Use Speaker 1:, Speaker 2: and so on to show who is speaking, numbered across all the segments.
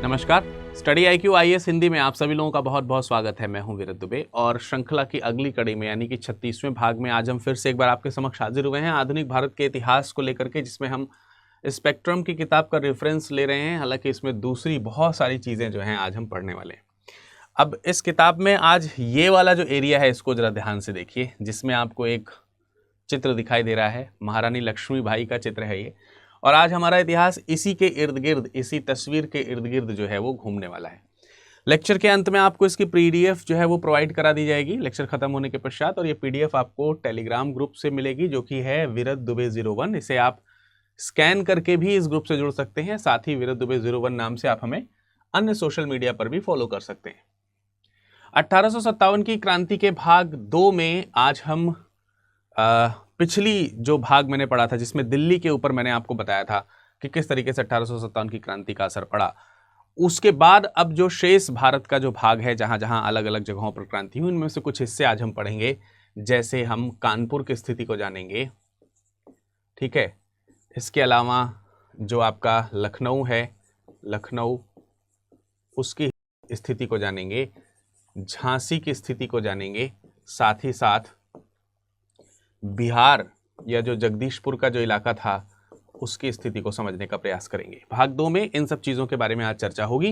Speaker 1: नमस्कार। Study IQ IAS Hindi में आप सभी लोगों का बहुत बहुत स्वागत है। मैं हूं वीरत दुबे और श्रृंखला की अगली कड़ी में यानी कि 36वें भाग में आज हम फिर से एक बार आपके समक्ष हाजिर हुए हैं आधुनिक भारत के इतिहास को लेकर के, जिसमें हम स्पेक्ट्रम की किताब का रेफरेंस ले रहे हैं। हालांकि इसमें दूसरी बहुत सारी चीज़ें जो हैं आज हम पढ़ने वाले हैं। अब इस किताब में आज ये वाला जो एरिया है इसको ज़रा ध्यान से देखिए, जिसमें आपको एक चित्र दिखाई दे रहा है, महारानी लक्ष्मीबाई का चित्र है ये। और आज हमारा इतिहास इसी के इर्द गिर्द, इसी तस्वीर के इर्द गिर्द जो है वो घूमने वाला है। लेक्चर के अंत में आपको इसकी PDF जो है वो प्रोवाइड करा दी जाएगी लेक्चर खत्म होने के पश्चात, और ये PDF आपको टेलीग्राम ग्रुप से मिलेगी जो कि है वीरत दुबे 01। इसे आप स्कैन करके भी इस ग्रुप से जुड़ सकते हैं। साथ ही वीरत दुबे 01 नाम से आप हमें अन्य सोशल मीडिया पर भी फॉलो कर सकते हैं। 1857 की क्रांति के भाग 2 में आज हम पिछली जो भाग मैंने पढ़ा था जिसमें दिल्ली के ऊपर मैंने आपको बताया था कि किस तरीके से 1857 की क्रांति का असर पड़ा, उसके बाद अब जो शेष भारत का जो भाग है जहां जहां अलग अलग जगहों पर क्रांति हुई, उनमें से कुछ हिस्से आज हम पढ़ेंगे। जैसे हम कानपुर की स्थिति को जानेंगे, ठीक है। इसके अलावा जो आपका लखनऊ है, लखनऊ उसकी स्थिति को जानेंगे, झांसी की स्थिति को जानेंगे, साथ ही साथ बिहार या जो जगदीशपुर का जो इलाका था उसकी स्थिति को समझने का प्रयास करेंगे। भाग 2 में इन सब चीज़ों के बारे में आज चर्चा होगी।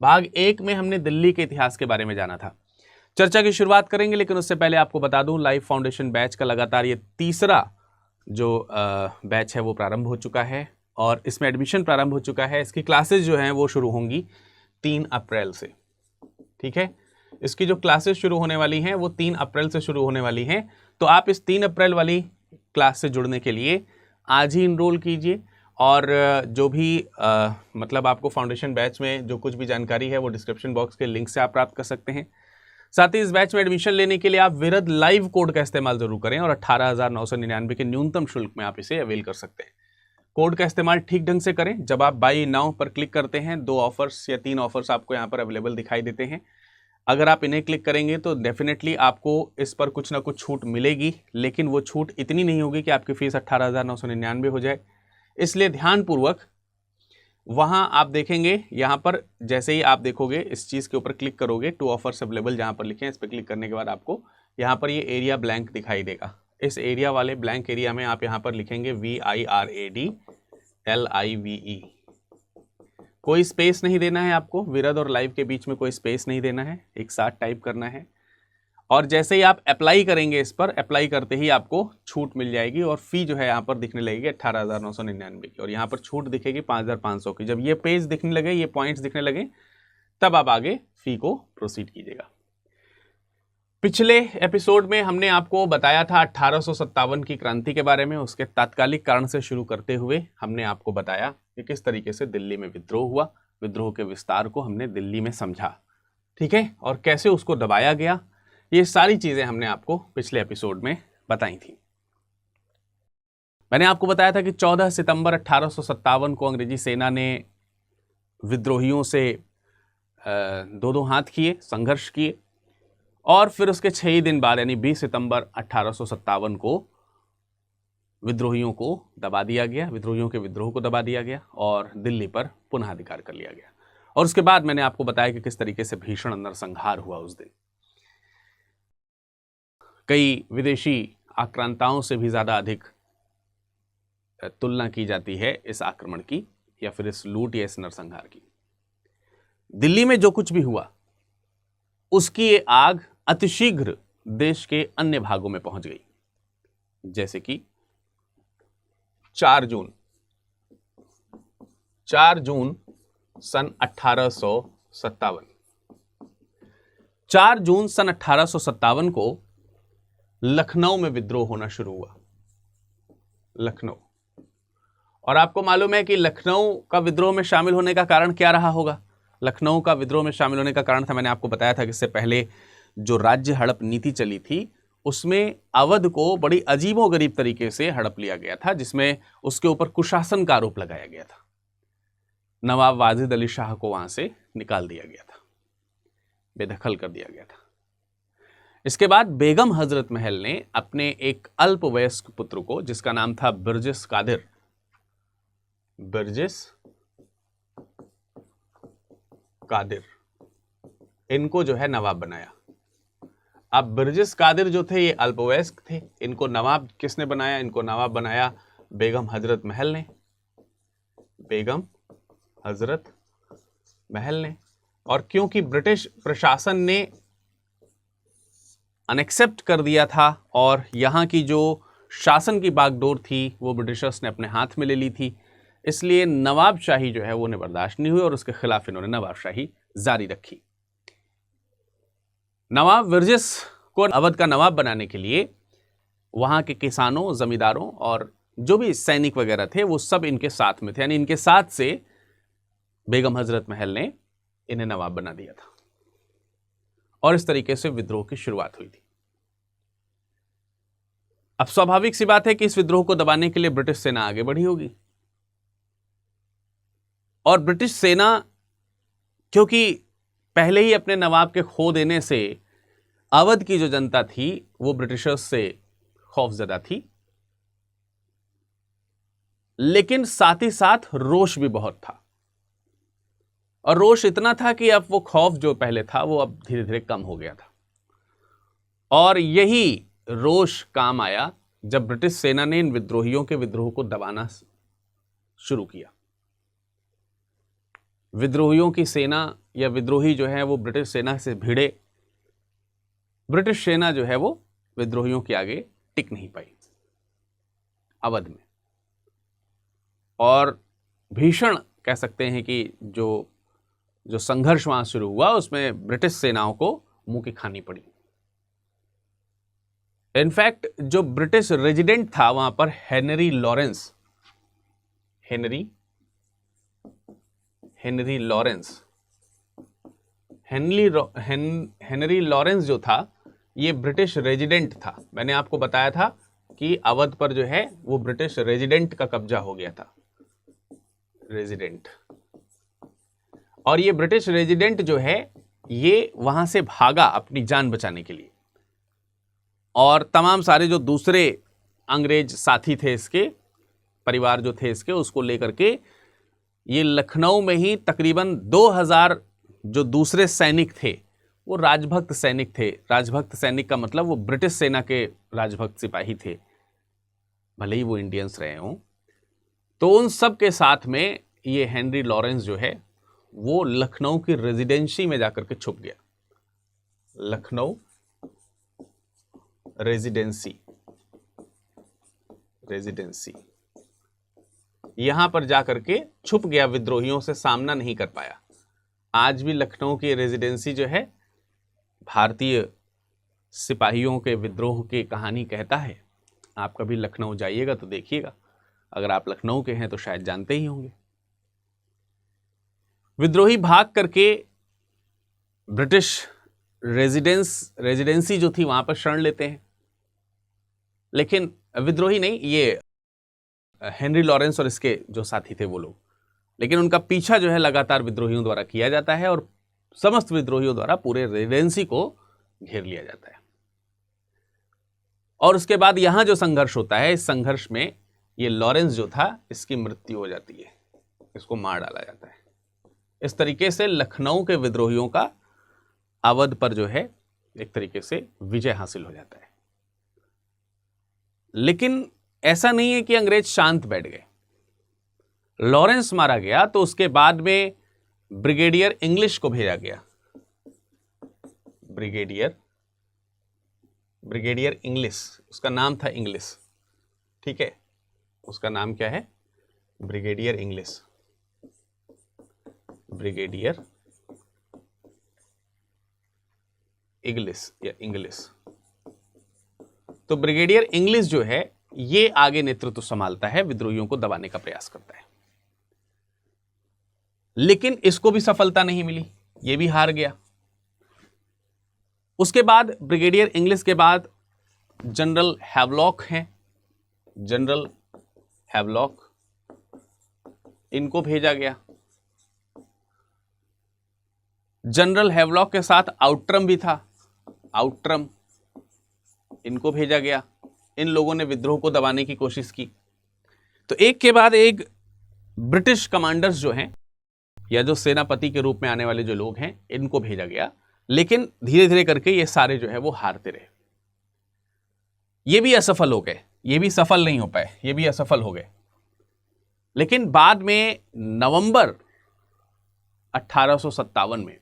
Speaker 1: भाग 1 में हमने दिल्ली के इतिहास के बारे में जाना था। चर्चा की शुरुआत करेंगे, लेकिन उससे पहले आपको बता दूं लाइफ फाउंडेशन बैच का लगातार ये तीसरा जो बैच है वो प्रारंभ हो चुका है और इसमें एडमिशन प्रारंभ हो चुका है। इसकी क्लासेज जो हैं वो शुरू होंगी 3 अप्रैल से, ठीक है। इसकी जो क्लासेस शुरू होने वाली हैं वो 3 अप्रैल से शुरू होने वाली हैं। तो आप इस 3 अप्रैल वाली क्लास से जुड़ने के लिए आज ही इनरोल कीजिए और जो भी मतलब आपको फाउंडेशन बैच में जो कुछ भी जानकारी है वो डिस्क्रिप्शन बॉक्स के लिंक से आप प्राप्त कर सकते हैं। साथ ही इस बैच में एडमिशन लेने के लिए आप विरद लाइव कोड का इस्तेमाल जरूर करें और 18,999 के न्यूनतम शुल्क में आप इसे अवेल कर सकते हैं। कोड का इस्तेमाल ठीक ढंग से करें। जब आप बाई नाउ पर क्लिक करते हैं 2 ऑफर्स या 3 ऑफर्स आपको यहाँ पर अवेलेबल दिखाई देते हैं। अगर आप इन्हें क्लिक करेंगे तो डेफिनेटली आपको इस पर कुछ ना कुछ छूट मिलेगी, लेकिन वो छूट इतनी नहीं होगी कि आपकी फ़ीस 18,999 हो जाए। इसलिए ध्यानपूर्वक वहाँ आप देखेंगे, यहाँ पर जैसे ही आप देखोगे इस चीज़ के ऊपर क्लिक करोगे, 2 ऑफर्स अवेलेबल जहाँ पर लिखे हैं, इस पर क्लिक करने के बाद आपको यहाँ पर ये एरिया ब्लैंक दिखाई देगा। इस एरिया वाले ब्लैंक एरिया में आप यहाँ पर लिखेंगे VIRAD LIVE। कोई स्पेस नहीं देना है आपको, विरद और लाइव के बीच में कोई स्पेस नहीं देना है, एक साथ टाइप करना है। और जैसे ही आप अप्लाई करेंगे, इस पर अप्लाई करते ही आपको छूट मिल जाएगी और फ़ी जो है यहाँ पर दिखने लगेगी 18,999 की, और यहाँ पर छूट दिखेगी 5,500 की। जब ये पेज दिखने लगे, ये पॉइंट्स दिखने लगे, तब आप आगे फ़ी को प्रोसीड कीजिएगा। पिछले एपिसोड में हमने आपको बताया था 1857 की क्रांति के बारे में। उसके तात्कालिक कारण से शुरू करते हुए हमने आपको बताया कि किस तरीके से दिल्ली में विद्रोह हुआ, विद्रोह के विस्तार को हमने दिल्ली में समझा, ठीक है, और कैसे उसको दबाया गया। ये सारी चीज़ें हमने आपको पिछले एपिसोड में बताई थी। मैंने आपको बताया था कि 14 सितंबर 1857 को अंग्रेजी सेना ने विद्रोहियों से 2-2 हाथ किए, संघर्ष किए, और फिर उसके 6 ही दिन बाद यानी 20 सितंबर 1857 को विद्रोहियों को दबा दिया गया, विद्रोहियों के विद्रोह को दबा दिया गया और दिल्ली पर पुनः अधिकार कर लिया गया। और उसके बाद मैंने आपको बताया कि किस तरीके से भीषण नरसंहार हुआ उस दिन। कई विदेशी आक्रांताओं से भी ज़्यादा अधिक तुलना की जाती है इस आक्रमण की या फिर इस लूट या इस नरसंहार की। दिल्ली में जो कुछ भी हुआ उसकी ये आग अतिशीघ्र देश के अन्य भागों में पहुंच गई। जैसे कि 4 जून सन 1857, 4 जून सन 1857 को लखनऊ में विद्रोह होना शुरू हुआ। लखनऊ, और आपको मालूम है कि लखनऊ का विद्रोह में शामिल होने का कारण क्या रहा होगा। लखनऊ का विद्रोह में शामिल होने का कारण था, मैंने आपको बताया था कि इससे पहले जो राज्य हड़प नीति चली थी उसमें अवध को बड़ी अजीबोगरीब तरीके से हड़प लिया गया था, जिसमें उसके ऊपर कुशासन का आरोप लगाया गया था। नवाब वाजिद अली शाह को वहां से निकाल दिया गया था, बेदखल कर दिया गया था। इसके बाद बेगम हजरत महल ने अपने एक अल्पवयस्क पुत्र को, जिसका नाम था बिरजिस कादिर, बिरजिस कादिर, इनको जो है नवाब बनाया। अब बर्जिस कादिर जो थे ये अल्पवयस्क थे, इनको नवाब किसने बनाया? इनको नवाब बनाया बेगम हजरत महल ने, बेगम हजरत महल ने। और क्योंकि ब्रिटिश प्रशासन ने अनएक्सेप्ट कर दिया था और यहाँ की जो शासन की बागडोर थी वो ब्रिटिशर्स ने अपने हाथ में ले ली थी, इसलिए नवाबशाही जो है वो उन्हें बर्दाश्त नहीं हुई और उसके खिलाफ इन्होंने नवाबशाही जारी रखी। नवाब बर्जिस को अवध का नवाब बनाने के लिए वहाँ के किसानों, जमींदारों और जो भी सैनिक वगैरह थे वो सब इनके साथ में थे, यानी इनके साथ से बेगम हजरत महल ने इन्हें नवाब बना दिया था और इस तरीके से विद्रोह की शुरुआत हुई थी। अब स्वाभाविक सी बात है कि इस विद्रोह को दबाने के लिए ब्रिटिश सेना आगे बढ़ी होगी और ब्रिटिश सेना क्योंकि पहले ही अपने नवाब के खो देने से अवध की जो जनता थी वो ब्रिटिशर्स से खौफजदा थी, लेकिन साथ ही साथ रोष भी बहुत था। और रोष इतना था कि अब वो खौफ जो पहले था वो अब धीरे धीरे कम हो गया था। और यही रोष काम आया जब ब्रिटिश सेना ने इन विद्रोहियों के विद्रोह को दबाना शुरू किया। विद्रोहियों की सेना या विद्रोही जो है वो ब्रिटिश सेना से भिड़े, ब्रिटिश सेना जो है वो विद्रोहियों के आगे टिक नहीं पाई अवध में, और भीषण कह सकते हैं कि जो संघर्ष वहां शुरू हुआ उसमें ब्रिटिश सेनाओं को मुंह की खानी पड़ी। इनफैक्ट जो ब्रिटिश रेजिडेंट था वहां पर हेनरी लॉरेंस, हेनरी लॉरेंस जो था ये ब्रिटिश रेजिडेंट था। मैंने आपको बताया था कि अवध पर जो है वो ब्रिटिश रेजिडेंट का कब्जा हो गया था, रेजिडेंट। और ये ब्रिटिश रेजिडेंट जो है ये वहां से भागा अपनी जान बचाने के लिए, और तमाम सारे जो दूसरे अंग्रेज साथी थे इसके, परिवार जो थे इसके, उसको लेकर के ये लखनऊ में ही तकरीबन 2000 जो दूसरे सैनिक थे वो राजभक्त सैनिक थे। राजभक्त सैनिक का मतलब वो ब्रिटिश सेना के राजभक्त सिपाही थे, भले ही वो इंडियंस रहे हों। तो उन सब के साथ में ये हेनरी लॉरेंस जो है वो लखनऊ की रेजिडेंसी में जाकर के छुप गया। लखनऊ रेजिडेंसी यहां पर जाकर के छुप गया, विद्रोहियों से सामना नहीं कर पाया। आज भी लखनऊ की रेजिडेंसी जो है भारतीय सिपाहियों के विद्रोह की कहानी कहता है। आप कभी लखनऊ जाइएगा तो देखिएगा, अगर आप लखनऊ के हैं तो शायद जानते ही होंगे। विद्रोही भाग करके ब्रिटिश रेजिडेंसी जो थी वहां पर शरण लेते हैं, लेकिन विद्रोही नहीं, ये हेनरी लॉरेंस और इसके जो साथी थे वो लोग, लेकिन उनका पीछा जो है लगातार विद्रोहियों द्वारा किया जाता है और समस्त विद्रोहियों द्वारा पूरे रेजिडेंसी को घेर लिया जाता है। और उसके बाद यहां जो संघर्ष होता है, इस संघर्ष में ये लॉरेंस जो था इसकी मृत्यु हो जाती है, इसको मार डाला जाता है। इस तरीके से लखनऊ के विद्रोहियों का अवध पर जो है एक तरीके से विजय हासिल हो जाता है। लेकिन ऐसा नहीं है कि अंग्रेज शांत बैठ गए। लॉरेंस मारा गया तो उसके बाद में ब्रिगेडियर इंग्लिश को भेजा गया। ब्रिगेडियर इंग्लिश, उसका नाम था इंग्लिश, ठीक है, उसका नाम क्या है? Brigadier English. तो ब्रिगेडियर इंग्लिश जो है ये आगे नेतृत्व संभालता है, विद्रोहियों को दबाने का प्रयास करता है। लेकिन इसको भी सफलता नहीं मिली, ये भी हार गया। उसके बाद ब्रिगेडियर इंग्लिश के बाद जनरल हैवलॉक हैं, जनरल हैवलॉक, इनको भेजा गया। जनरल हैवलॉक के साथ आउट्रम भी था, आउट्रम, इनको भेजा गया। इन लोगों ने विद्रोह को दबाने की कोशिश की। तो एक के बाद एक ब्रिटिश कमांडर्स जो हैं या जो सेनापति के रूप में आने वाले जो लोग हैं इनको भेजा गया, लेकिन धीरे धीरे करके ये सारे जो है वो हारते रहे। ये भी असफल हो गए, ये भी सफल नहीं हो पाए, ये भी असफल हो गए। लेकिन बाद में नवंबर 1857 में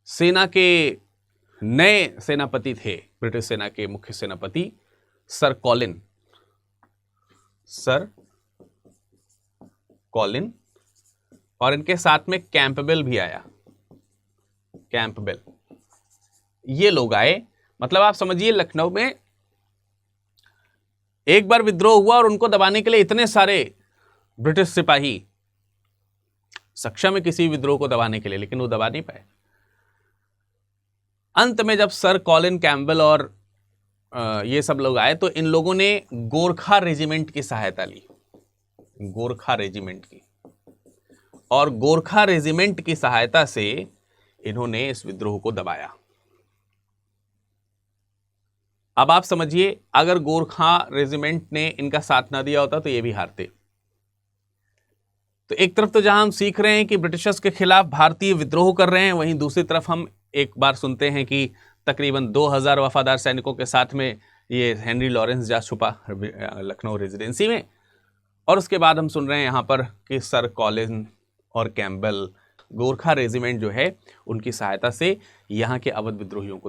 Speaker 1: सेना के नए सेनापति थे, ब्रिटिश सेना के मुख्य सेनापति सर कॉलिन, और इनके साथ में कैंपबेल भी आया। कैंपबेल, ये लोग आए। मतलब आप समझिए लखनऊ में एक बार विद्रोह हुआ और उनको दबाने के लिए इतने सारे ब्रिटिश सिपाही सक्षम है किसी विद्रोह को दबाने के लिए, लेकिन वो दबा नहीं पाए। अंत में जब सर कॉलिन कैंपबेल और ये सब लोग आए तो इन लोगों ने गोरखा रेजिमेंट की सहायता ली, गोरखा रेजिमेंट की, और गोरखा रेजिमेंट की सहायता से इन्होंने इस विद्रोह को दबाया। अब आप समझिए अगर गोरखा रेजिमेंट ने इनका साथ ना दिया होता तो ये भी हारते। तो एक तरफ तो जहां हम सीख रहे हैं कि ब्रिटिशर्स के खिलाफ भारतीय विद्रोह कर रहे हैं, वहीं दूसरी तरफ हम एक बार सुनते हैं कि तकरीबन 2000 वफादार सैनिकों के साथ में ये हेनरी लॉरेंस जा छुपा लखनऊ रेजिडेंसी में, और उसके बाद हम सुन रहे हैं यहाँ पर कि सर कॉलिन और कैंपबेल गोरखा रेजिमेंट जो है उनकी सहायता से यहाँ के अवध विद्रोहियों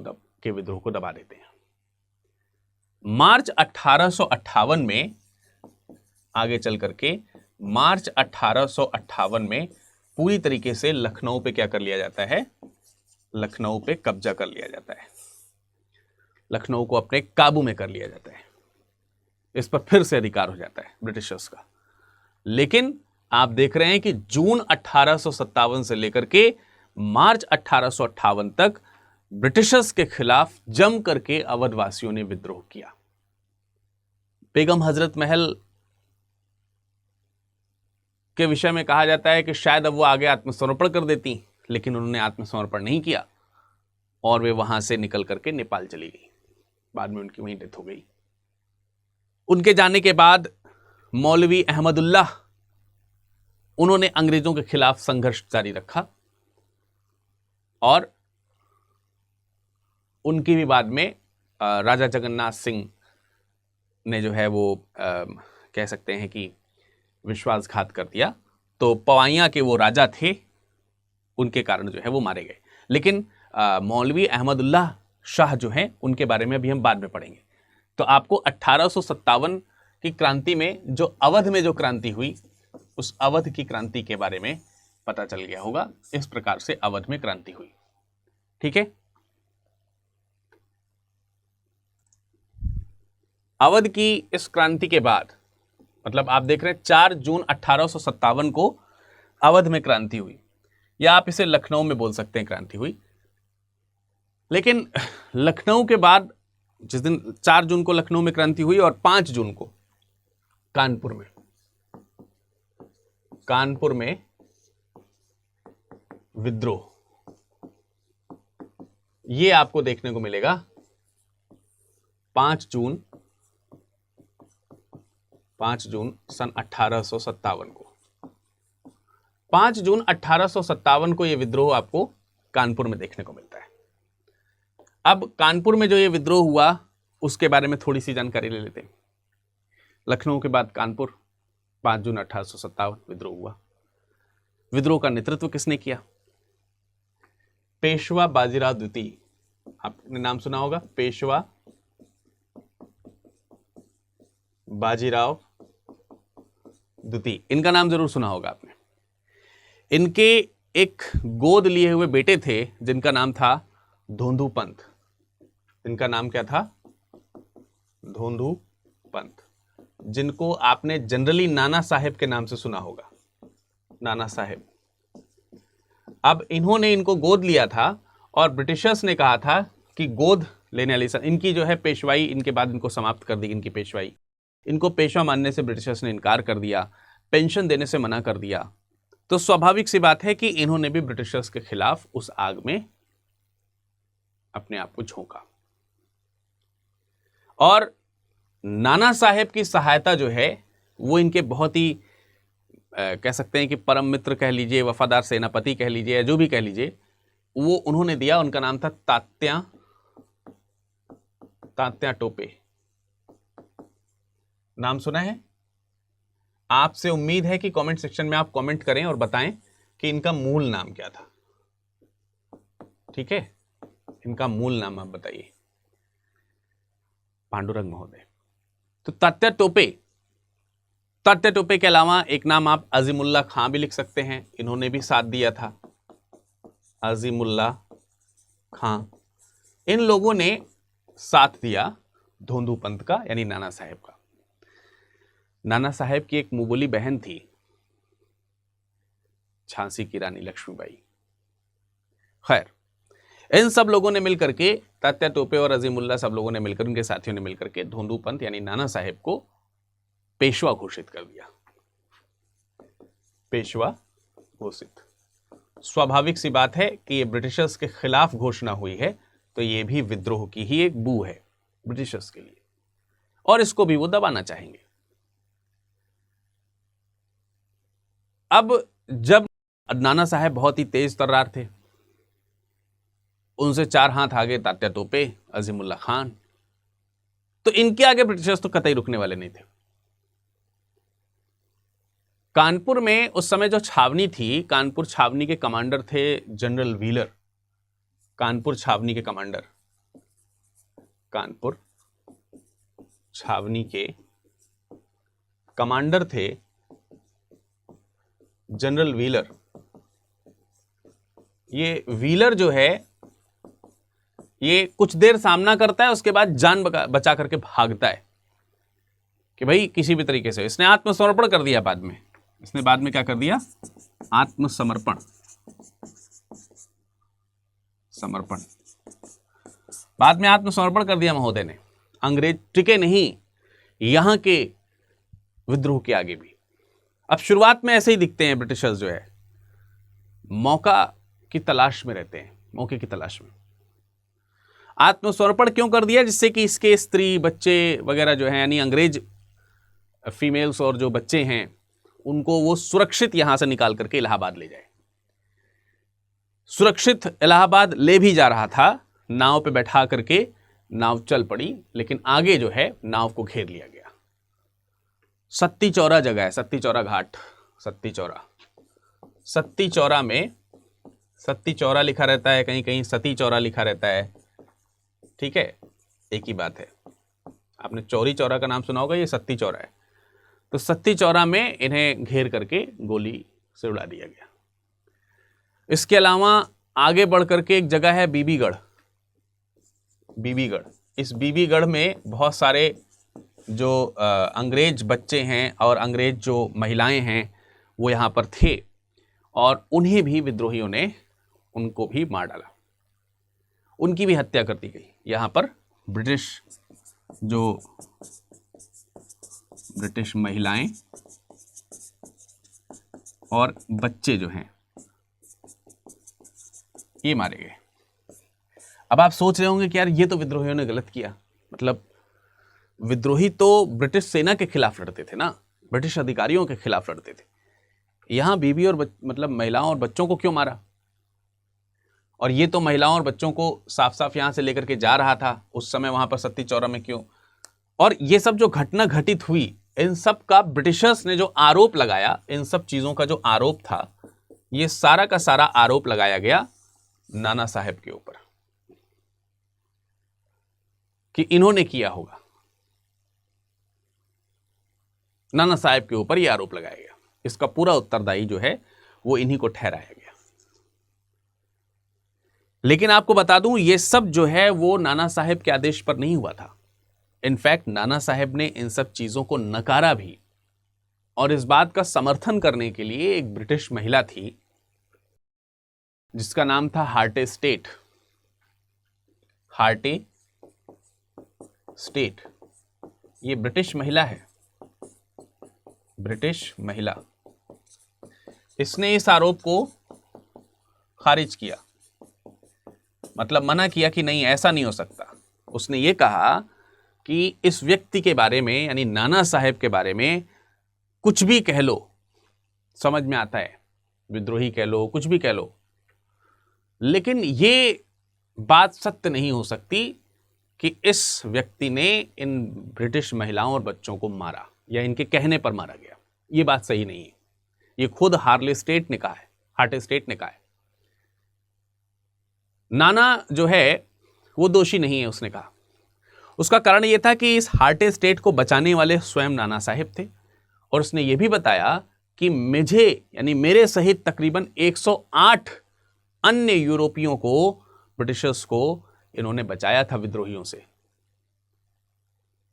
Speaker 1: के विद्रोह को दबा देते हैं। मार्च 1858 में आगे चल करके मार्च 1858 में पूरी तरीके से लखनऊ पे क्या कर लिया जाता है, लखनऊ पे कब्जा कर लिया जाता है, लखनऊ को अपने काबू में कर लिया जाता है, इस पर फिर से अधिकार हो जाता है ब्रिटिशर्स का। लेकिन आप देख रहे हैं कि जून 1857 से लेकर के मार्च 1858 तक ब्रिटिशर्स के खिलाफ जम करके अवधवासियों ने विद्रोह किया। बेगम हजरत महल के विषय में कहा जाता है कि शायद अब वो आगे आत्मसमर्पण कर देती, लेकिन उन्होंने आत्मसमर्पण नहीं किया और वे वहां से निकल करके नेपाल चली गई। बाद में उनकी वहीं डेथ हो गई। उनके जाने के बाद मौलवी अहमदुल्लाह, उन्होंने अंग्रेजों के खिलाफ संघर्ष जारी रखा और उनकी भी बाद में राजा जगन्नाथ सिंह ने जो है वो कह सकते हैं कि विश्वासघात कर दिया। तो पवाइयां के वो राजा थे, उनके कारण जो है वो मारे गए। लेकिन मौलवी अहमदुल्लाह शाह जो हैं उनके बारे में अभी हम बाद में पढ़ेंगे। तो आपको 1857 की क्रांति में जो अवध में जो क्रांति हुई, उस अवध की क्रांति के बारे में पता चल गया होगा। इस प्रकार से अवध में क्रांति हुई। ठीक है, अवध की इस क्रांति के बाद, मतलब आप देख रहे हैं 4 जून 1857 को अवध में क्रांति हुई, या आप इसे लखनऊ में बोल सकते हैं क्रांति हुई। लेकिन लखनऊ के बाद जिस दिन 4 जून को लखनऊ में क्रांति हुई और 5 जून को कानपुर में विद्रोह, ये आपको देखने को मिलेगा 5 जून सन 1857 को। 5 जून 1857 को यह विद्रोह आपको कानपुर में देखने को मिलता है। अब कानपुर में जो ये विद्रोह हुआ उसके बारे में थोड़ी सी जानकारी ले लेते हैं। लखनऊ के बाद कानपुर, 5 जून 1857 विद्रोह हुआ। विद्रोह का नेतृत्व किसने किया? पेशवा बाजीराव द्वितीय। आपने नाम सुना होगा, पेशवा बाजीराव द्वितीय, इनका नाम जरूर सुना होगा आपने। इनके एक गोद लिए हुए बेटे थे जिनका नाम था धोंधू पंत। इनका नाम क्या था? धोंधू पंत, जिनको आपने जनरली नाना साहेब के नाम से सुना होगा, नाना साहेब। अब इन्होंने इनको गोद लिया था और ब्रिटिशर्स ने कहा था कि गोद लेने वाली इनकी जो है पेशवाई, इनके बाद इनको समाप्त कर दी इनकी पेशवाई। इनको पेशवा मानने से ब्रिटिशर्स ने इनकार कर दिया, पेंशन देने से मना कर दिया। तो स्वाभाविक सी बात है कि इन्होंने भी ब्रिटिशर्स के खिलाफ उस आग में अपने आप को झोंका। और नाना साहेब की सहायता जो है वो इनके बहुत ही कह सकते हैं कि परम मित्र कह लीजिए, वफादार सेनापति कह लीजिए, या जो भी कह लीजिए, वो उन्होंने दिया। उनका नाम था तात्या टोपे। नाम सुना है? आपसे उम्मीद है कि कमेंट सेक्शन में आप कमेंट करें और बताएं कि इनका मूल नाम क्या था। ठीक है, इनका मूल नाम आप बताइए। पांडुरंग महोदय। तो तात्या टोपे के अलावा एक नाम आप अजीमुल्ला खां भी लिख सकते हैं, इन्होंने भी साथ दिया था। अजीमुल्ला खां, इन लोगों ने साथ दिया धोंदू पंथ का, यानी नाना साहेब का। नाना साहेब की एक मुबोली बहन थी, झांसी की रानी लक्ष्मीबाई। खैर, इन सब लोगों ने मिलकर के, तात्या टोपे और अजीमुल्ला, सब लोगों ने मिलकर, उनके साथियों ने मिलकर के धोंदू पंथ यानी नाना साहेब को पेशवा घोषित कर दिया। पेशवा घोषित। स्वाभाविक सी बात है कि ये ब्रिटिशर्स के खिलाफ घोषणा हुई है, तो ये भी विद्रोह की ही एक बू है ब्रिटिशर्स के लिए, और इसको भी वो दबाना चाहेंगे। अब जब नाना साहेब बहुत ही तेज तर्रार थे, उनसे 4 हाथ आगे तात्या टोपे, अजीमुल्ला खान, तो इनके आगे ब्रिटिशर्स तो कतई रुकने वाले नहीं थे। कानपुर में उस समय जो छावनी थी, कानपुर छावनी के कमांडर थे जनरल व्हीलर। कानपुर छावनी के कमांडर, कानपुर छावनी के कमांडर थे जनरल व्हीलर। ये व्हीलर जो है, ये कुछ देर सामना करता है, उसके बाद जान बचा करके भागता है कि भाई किसी भी तरीके से। इसने आत्मसमर्पण कर दिया बाद में। इसने बाद में क्या कर दिया? आत्मसमर्पण, समर्पण, बाद में आत्मसमर्पण कर दिया महोदय ने। अंग्रेज टिके नहीं यहां के विद्रोह के आगे भी। अब शुरुआत में ऐसे ही दिखते हैं ब्रिटिशर्स, जो है मौका की तलाश में रहते हैं, मौके की तलाश में। आत्मसमर्पण क्यों कर दिया? जिससे कि इसके स्त्री बच्चे वगैरह जो हैं, यानी अंग्रेज फीमेल्स और जो बच्चे हैं, उनको वो सुरक्षित यहां से निकाल करके इलाहाबाद ले जाए। सुरक्षित इलाहाबाद ले भी जा रहा था, नाव पे बैठा करके नाव चल पड़ी, लेकिन आगे जो है नाव को घेर लिया गया। सत्ती चौरा जगह है, सत्ती चौरा घाट, सत्ती चौरा। सत्ती चौरा में सत्ती चौरा लिखा रहता है, कहीं कहीं सती चौरा लिखा रहता है। ठीक है, एक ही बात है। आपने चौरी चौरा का नाम सुना होगा, ये सत्ती चौरा है। तो सत्ती चौरा में इन्हें घेर करके गोली से उड़ा दिया गया। इसके अलावा आगे बढ़ करके एक जगह है बीबीगढ़। बीबीगढ़, इस बीबीगढ़ में बहुत सारे जो अंग्रेज बच्चे हैं और अंग्रेज जो महिलाएं हैं वो यहाँ पर थे, और उन्हें भी विद्रोहियों ने उनको भी मार डाला, उनकी भी हत्या कर दी गई। यहाँ पर ब्रिटिश महिलाएं और बच्चे जो हैं ये मारे गए। अब आप सोच रहे होंगे कि यार ये तो विद्रोहियों ने गलत किया। मतलब विद्रोही तो ब्रिटिश सेना के खिलाफ लड़ते थे ना, ब्रिटिश अधिकारियों के खिलाफ लड़ते थे। यहां बीबी और मतलब महिलाओं और बच्चों को क्यों मारा? और ये तो महिलाओं और बच्चों को साफ साफ यहां से लेकर के जा रहा था, उस समय वहां पर सत्ती चौरा में क्यों? और ये सब जो घटना घटित हुई, इन सब का ब्रिटिशर्स ने जो आरोप लगाया, इन सब चीजों का जो आरोप था, ये सारा का सारा आरोप लगाया गया नाना साहेब के ऊपर कि इन्होंने किया होगा। नाना साहेब के ऊपर यह आरोप लगाया गया। इसका पूरा उत्तरदायी जो है वो इन्हीं को ठहराया गया। लेकिन आपको बता दूं, ये सब जो है वो नाना साहेब के आदेश पर नहीं हुआ था। इनफैक्ट नाना साहेब ने इन सब चीजों को नकारा भी, और इस बात का समर्थन करने के लिए एक ब्रिटिश महिला थी जिसका नाम था हार्टे स्टेट। हार्टे स्टेट, ये ब्रिटिश महिला है, ब्रिटिश महिला। इसने इस आरोप को खारिज किया, मतलब मना किया कि नहीं, ऐसा नहीं हो सकता। उसने ये कहा कि इस व्यक्ति के बारे में, यानी नाना साहेब के बारे में कुछ भी कह लो, समझ में आता है, विद्रोही कह लो, कुछ भी कह लो, लेकिन ये बात सत्य नहीं हो सकती कि इस व्यक्ति ने इन ब्रिटिश महिलाओं और बच्चों को मारा या इनके कहने पर मारा गया। ये बात सही नहीं है। ये खुद हार्ले स्टेट ने कहा है, हार्टे स्टेट ने कहा है। नाना जो है वो दोषी नहीं है, उसने कहा। उसका कारण यह था कि इस हार्टे स्टेट को बचाने वाले स्वयं नाना साहेब थे, और उसने यह भी बताया कि मुझे यानी मेरे सहित तकरीबन 108 अन्य यूरोपियों को, ब्रिटिशर्स को इन्होंने बचाया था विद्रोहियों से।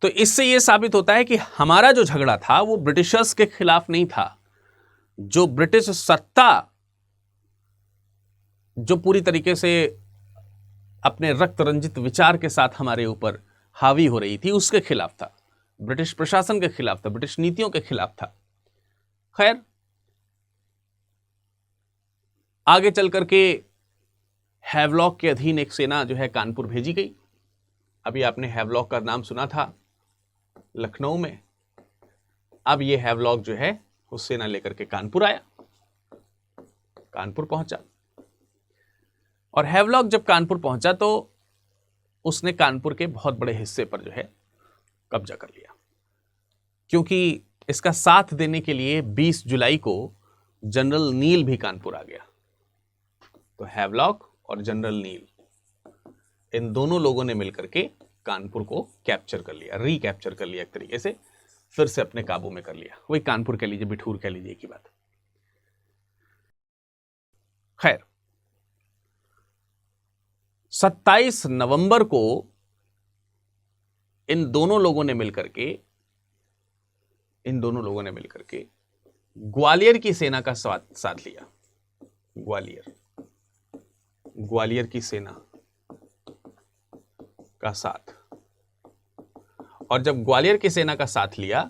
Speaker 1: तो इससे यह साबित होता है कि हमारा जो झगड़ा था वो ब्रिटिशर्स के खिलाफ नहीं था। जो ब्रिटिश सत्ता जो पूरी तरीके से अपने रक्त रंजित विचार के साथ हमारे ऊपर हावी हो रही थी, उसके खिलाफ था, ब्रिटिश प्रशासन के खिलाफ था, ब्रिटिश नीतियों के खिलाफ था। खैर, आगे चल करके हैवलॉक के अधीन एक सेना जो है कानपुर भेजी गई। अभी आपने हैवलॉक का नाम सुना था लखनऊ में। अब ये हैवलॉक जो है उस सेना लेकर के कानपुर आया, कानपुर पहुंचा। और हैवलॉक जब कानपुर पहुंचा तो उसने कानपुर के बहुत बड़े हिस्से पर जो है कब्जा कर लिया, क्योंकि इसका साथ देने के लिए 20 जुलाई को जनरल नील भी कानपुर आ गया। तो हैवलॉक और जनरल नील, इन दोनों लोगों ने मिलकर के कानपुर को कैप्चर कर लिया, रिकैप्चर कर लिया, एक तरीके से फिर से अपने काबू में कर लिया। वही कानपुर कह लीजिए, बिठूर कह लीजिए, की बात। खैर, 27 नवंबर को इन दोनों लोगों ने मिलकर के ग्वालियर की सेना का साथ लिया। ग्वालियर की सेना का साथ। और जब ग्वालियर की सेना का साथ लिया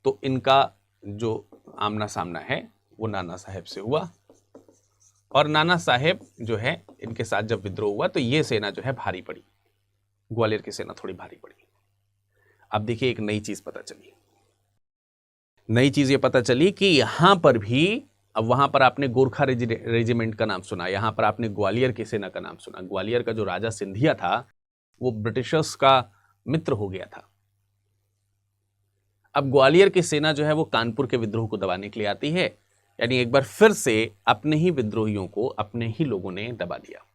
Speaker 1: तो इनका जो आमना सामना है वो नाना साहेब से हुआ, और नाना साहेब जो है इनके साथ जब विद्रोह हुआ तो ये सेना जो है भारी पड़ी, ग्वालियर की सेना थोड़ी भारी पड़ी। अब देखिए, एक नई चीज पता चली। नई चीज ये पता चली कि यहां पर भी, अब वहां पर आपने गोरखा रेजिमेंट का नाम सुना, यहां पर आपने ग्वालियर की सेना का नाम सुना। ग्वालियर का जो राजा सिंधिया था वो ब्रिटिशर्स का मित्र हो गया था। अब ग्वालियर की सेना जो है वो कानपुर के विद्रोह को दबाने के लिए आती है, यानी एक बार फिर से अपने ही विद्रोहियों को अपने ही लोगों ने दबा दिया।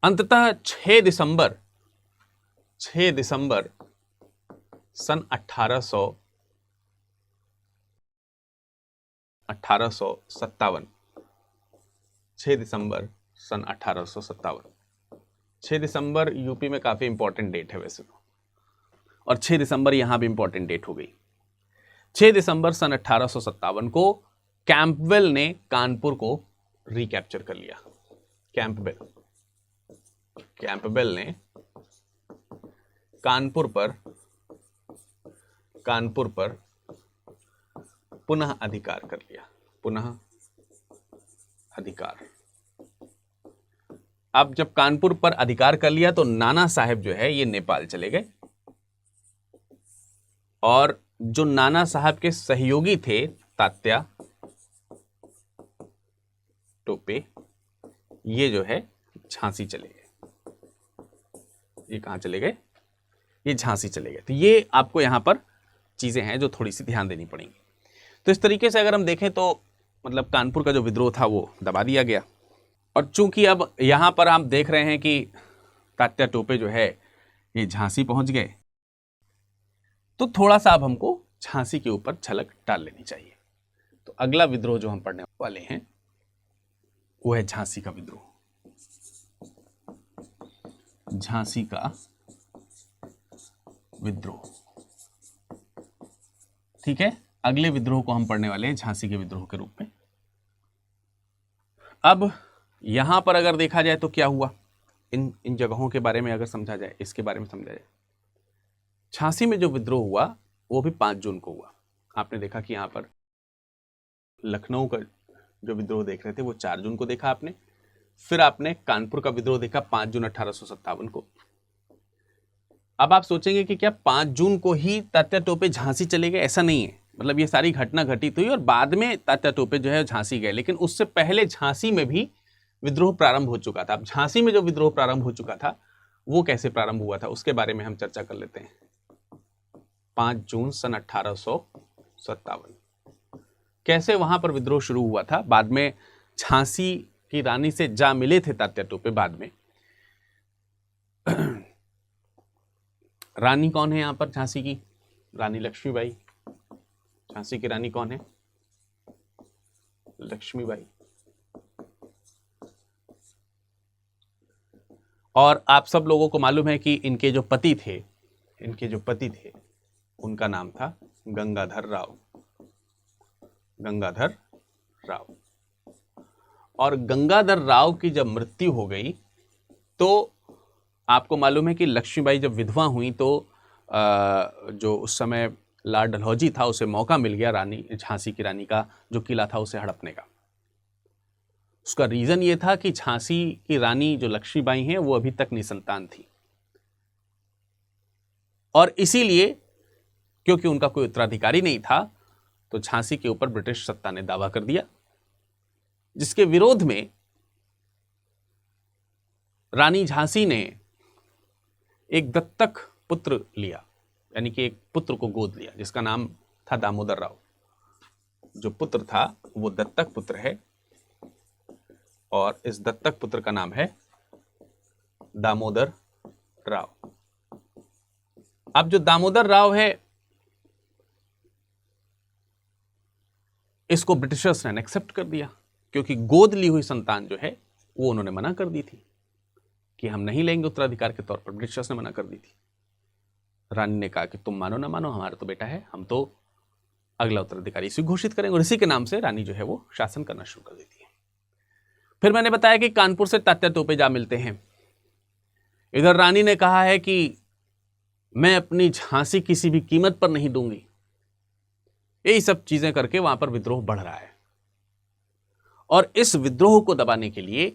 Speaker 1: अंततः 6 दिसंबर सन 1857, 6 दिसंबर सन 1857। 6 दिसंबर यूपी में काफी इंपॉर्टेंट डेट है वैसे तो, और 6 दिसंबर यहां भी इंपॉर्टेंट डेट हो गई। 6 दिसंबर सन 1857 को कैंपबेल ने कानपुर को रिकैप्चर कर लिया। कैंपबेल ने कानपुर पर पुनः अधिकार कर लिया। अब जब कानपुर पर अधिकार कर लिया तो नाना साहेब जो है ये नेपाल चले गए, और जो नाना साहब के सहयोगी थे तात्या टोपे, ये जो है झांसी चले गए। ये कहां चले गए? ये झांसी चले गए। तो ये आपको यहां पर चीजें हैं जो थोड़ी सी ध्यान देनी पड़ेंगी। तो इस तरीके से अगर हम देखें तो मतलब कानपुर का जो विद्रोह था वो दबा दिया गया। और चूंकि अब यहां पर आप देख रहे हैं कि तात्या टोपे जो है ये झांसी पहुंच गए, तो थोड़ा सा अब हमको झांसी के ऊपर झलक डाल लेनी चाहिए। तो अगला विद्रोह जो हम पढ़ने वाले हैं वो है झांसी का विद्रोह। झांसी का विद्रोह, ठीक है। अगले विद्रोह को हम पढ़ने वाले हैं झांसी के विद्रोह के रूप में। अब यहां पर अगर देखा जाए तो क्या हुआ, इन जगहों के बारे में अगर समझा जाए, इसके बारे में समझा जाए। झांसी में जो विद्रोह हुआ वो भी 5 जून को हुआ। आपने देखा कि यहां पर लखनऊ का जो विद्रोह देख रहे थे वो 4 जून को देखा आपने, फिर आपने कानपुर का विद्रोह देखा 5 जून 1857 को। अब आप सोचेंगे कि क्या 5 जून को ही तात्या टोपे झांसी चले गए? ऐसा नहीं है। मतलब ये सारी घटना घटित हुई और बाद में तात्या टोपे जो है झांसी गए, लेकिन उससे पहले झांसी में भी विद्रोह प्रारंभ हो चुका था। अब झांसी में जो विद्रोह प्रारंभ हो चुका था वो कैसे प्रारंभ हुआ था उसके बारे में हम चर्चा कर लेते हैं। 5 जून सन 1857 कैसे वहां पर विद्रोह शुरू हुआ था। बाद में झांसी की रानी से जा मिले थे तात्या टोपे बाद में। रानी कौन है यहां पर झांसी की? रानी लक्ष्मीबाई। झांसी की रानी कौन है? लक्ष्मीबाई। और आप सब लोगों को मालूम है कि इनके जो पति थे उनका नाम था गंगाधर राव। गंगाधर राव। और गंगाधर राव की जब मृत्यु हो गई तो आपको मालूम है कि लक्ष्मीबाई जब विधवा हुई तो जो उस समय लॉर्ड डलहौजी था उसे मौका मिल गया रानी झांसी की रानी का जो किला था उसे हड़पने का। उसका रीजन ये था कि झांसी की रानी जो लक्ष्मीबाई हैं वो अभी तक निसंतान थी और इसीलिए क्योंकि उनका कोई उत्तराधिकारी नहीं था तो झांसी के ऊपर ब्रिटिश सत्ता ने दावा कर दिया, जिसके विरोध में रानी झांसी ने एक दत्तक पुत्र लिया, यानी कि एक पुत्र को गोद लिया जिसका नाम था दामोदर राव। जो पुत्र था वो दत्तक पुत्र है और इस दत्तक पुत्र का नाम है दामोदर राव। अब जो दामोदर राव है इसको ब्रिटिशर्स ने एक्सेप्ट कर दिया क्योंकि गोद ली हुई संतान जो है वो उन्होंने मना कर दी थी कि हम नहीं लेंगे उत्तराधिकार के तौर पर। ब्रिटिशर्स ने मना कर दी थी। रानी ने कहा कि तुम मानो ना मानो हमारा तो बेटा है, हम तो अगला उत्तराधिकारी इसी घोषित करेंगे और इसी के नाम से रानी जो है वो शासन करना शुरू कर देती है। फिर मैंने बताया कि कानपुर से तात्या टोपे जा मिलते हैं। इधर रानी ने कहा है कि मैं अपनी झांसी किसी भी कीमत पर नहीं दूंगी। यही सब चीजें करके वहां पर विद्रोह बढ़ रहा है और इस विद्रोह को दबाने के लिए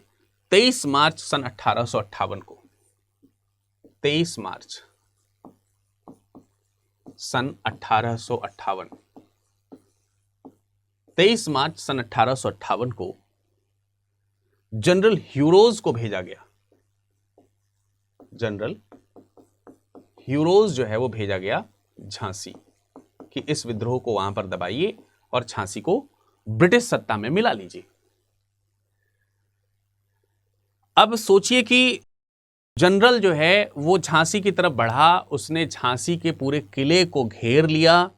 Speaker 1: 23 मार्च सन 1858 को 23 मार्च सन 1858 23 मार्च सन 1858 को जनरल ह्यूरोज को भेजा गया। जनरल ह्यूरोज जो है वो भेजा गया झांसी कि इस विद्रोह को वहां पर दबाइए और झांसी को ब्रिटिश सत्ता में मिला लीजिए। अब सोचिए कि जनरल जो है वो झांसी की तरफ बढ़ा, उसने झांसी के पूरे किले को घेर लिया,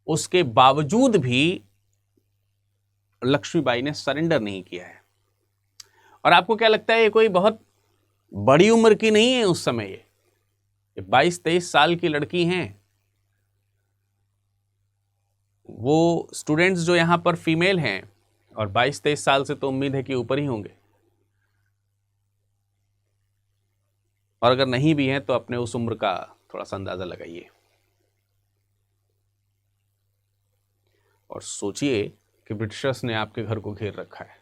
Speaker 1: उसके बावजूद भी लक्ष्मीबाई ने सरेंडर नहीं किया है। और आपको क्या लगता है ये कोई बहुत बड़ी उम्र की नहीं है उस समय, ये 22-23 साल की लड़की हैं। वो स्टूडेंट्स जो यहां पर फीमेल हैं और 22-23 साल से तो उम्मीद है कि ऊपर ही होंगे, और अगर नहीं भी हैं तो अपने उस उम्र का थोड़ा सा अंदाजा लगाइए और सोचिए कि ब्रिटिशर्स ने आपके घर को घेर रखा है,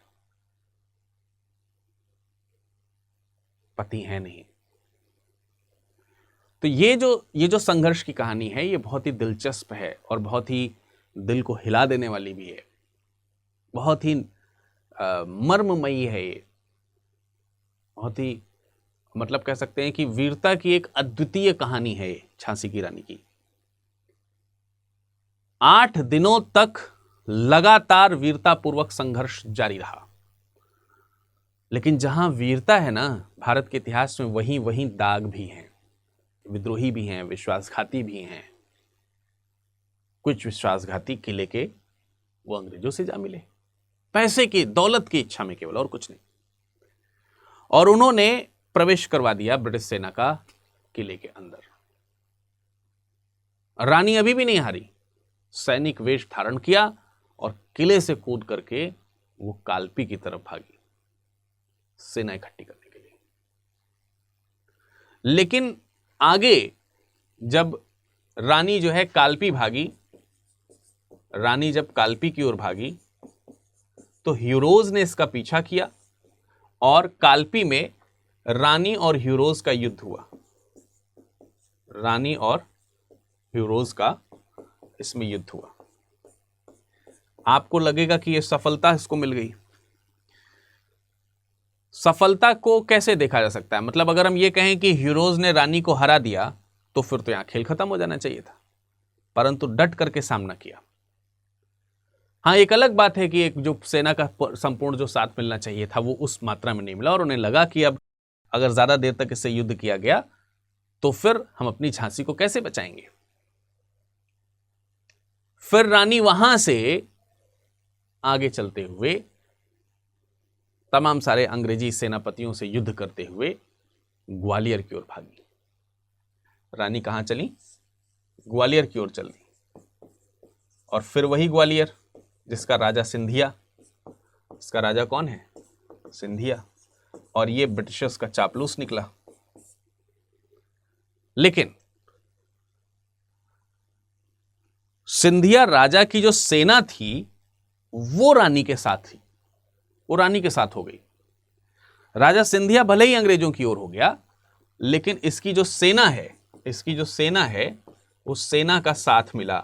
Speaker 1: पति है नहीं। तो ये जो संघर्ष की कहानी है ये बहुत ही दिलचस्प है और बहुत ही दिल को हिला देने वाली भी है, बहुत ही मर्ममयी है। ये बहुत ही मतलब कह सकते हैं कि वीरता की एक अद्वितीय कहानी है ये झांसी की रानी की। 8 दिनों तक लगातार वीरतापूर्वक संघर्ष जारी रहा, लेकिन जहां वीरता है ना भारत के इतिहास में वहीं वहीं दाग भी हैं, विद्रोही भी हैं, विश्वासघाती भी हैं। कुछ विश्वासघाती किले के वो अंग्रेजों से जा मिले, पैसे की दौलत की इच्छा में केवल, और कुछ नहीं, और उन्होंने प्रवेश करवा दिया ब्रिटिश सेना का किले के अंदर। रानी अभी भी नहीं हारी, सैनिक वेश धारण किया और किले से कूद करके वो कालपी की तरफ भागी सेना इकट्ठी करने के लिए। लेकिन आगे जब रानी जो है कालपी भागी, रानी जब कालपी की ओर भागी तो ह्यूरोज ने इसका पीछा किया और कालपी में रानी और ह्यूरोज का युद्ध हुआ। रानी और ह्यूरोज का इसमें युद्ध हुआ। आपको लगेगा कि ये सफलता इसको मिल गई। सफलता को कैसे देखा जा सकता है? मतलब अगर हम ये कहें कि हीरोज ने रानी को हरा दिया तो फिर तो यहां खेल खत्म हो जाना चाहिए था, परंतु डट करके सामना किया। हाँ, एक अलग बात है कि एक जो सेना का संपूर्ण जो साथ मिलना चाहिए था वो उस मात्रा में नहीं मिला, और उन्हें लगा कि अब अगर ज्यादा देर तक इससे युद्ध किया गया तो फिर हम अपनी झांसी को कैसे बचाएंगे। फिर रानी वहां से आगे चलते हुए तमाम सारे अंग्रेजी सेनापतियों से युद्ध करते हुए ग्वालियर की ओर भागी। रानी कहां चली? ग्वालियर की ओर चल दी। और फिर वही ग्वालियर जिसका राजा सिंधिया, इसका राजा कौन है? सिंधिया। और ये ब्रिटिशर्स का चापलूस निकला। लेकिन सिंधिया राजा की जो सेना थी वो रानी के साथ थी, वो रानी के साथ हो गई। राजा सिंधिया भले ही अंग्रेजों की ओर हो गया, लेकिन इसकी जो सेना है उस सेना का साथ मिला।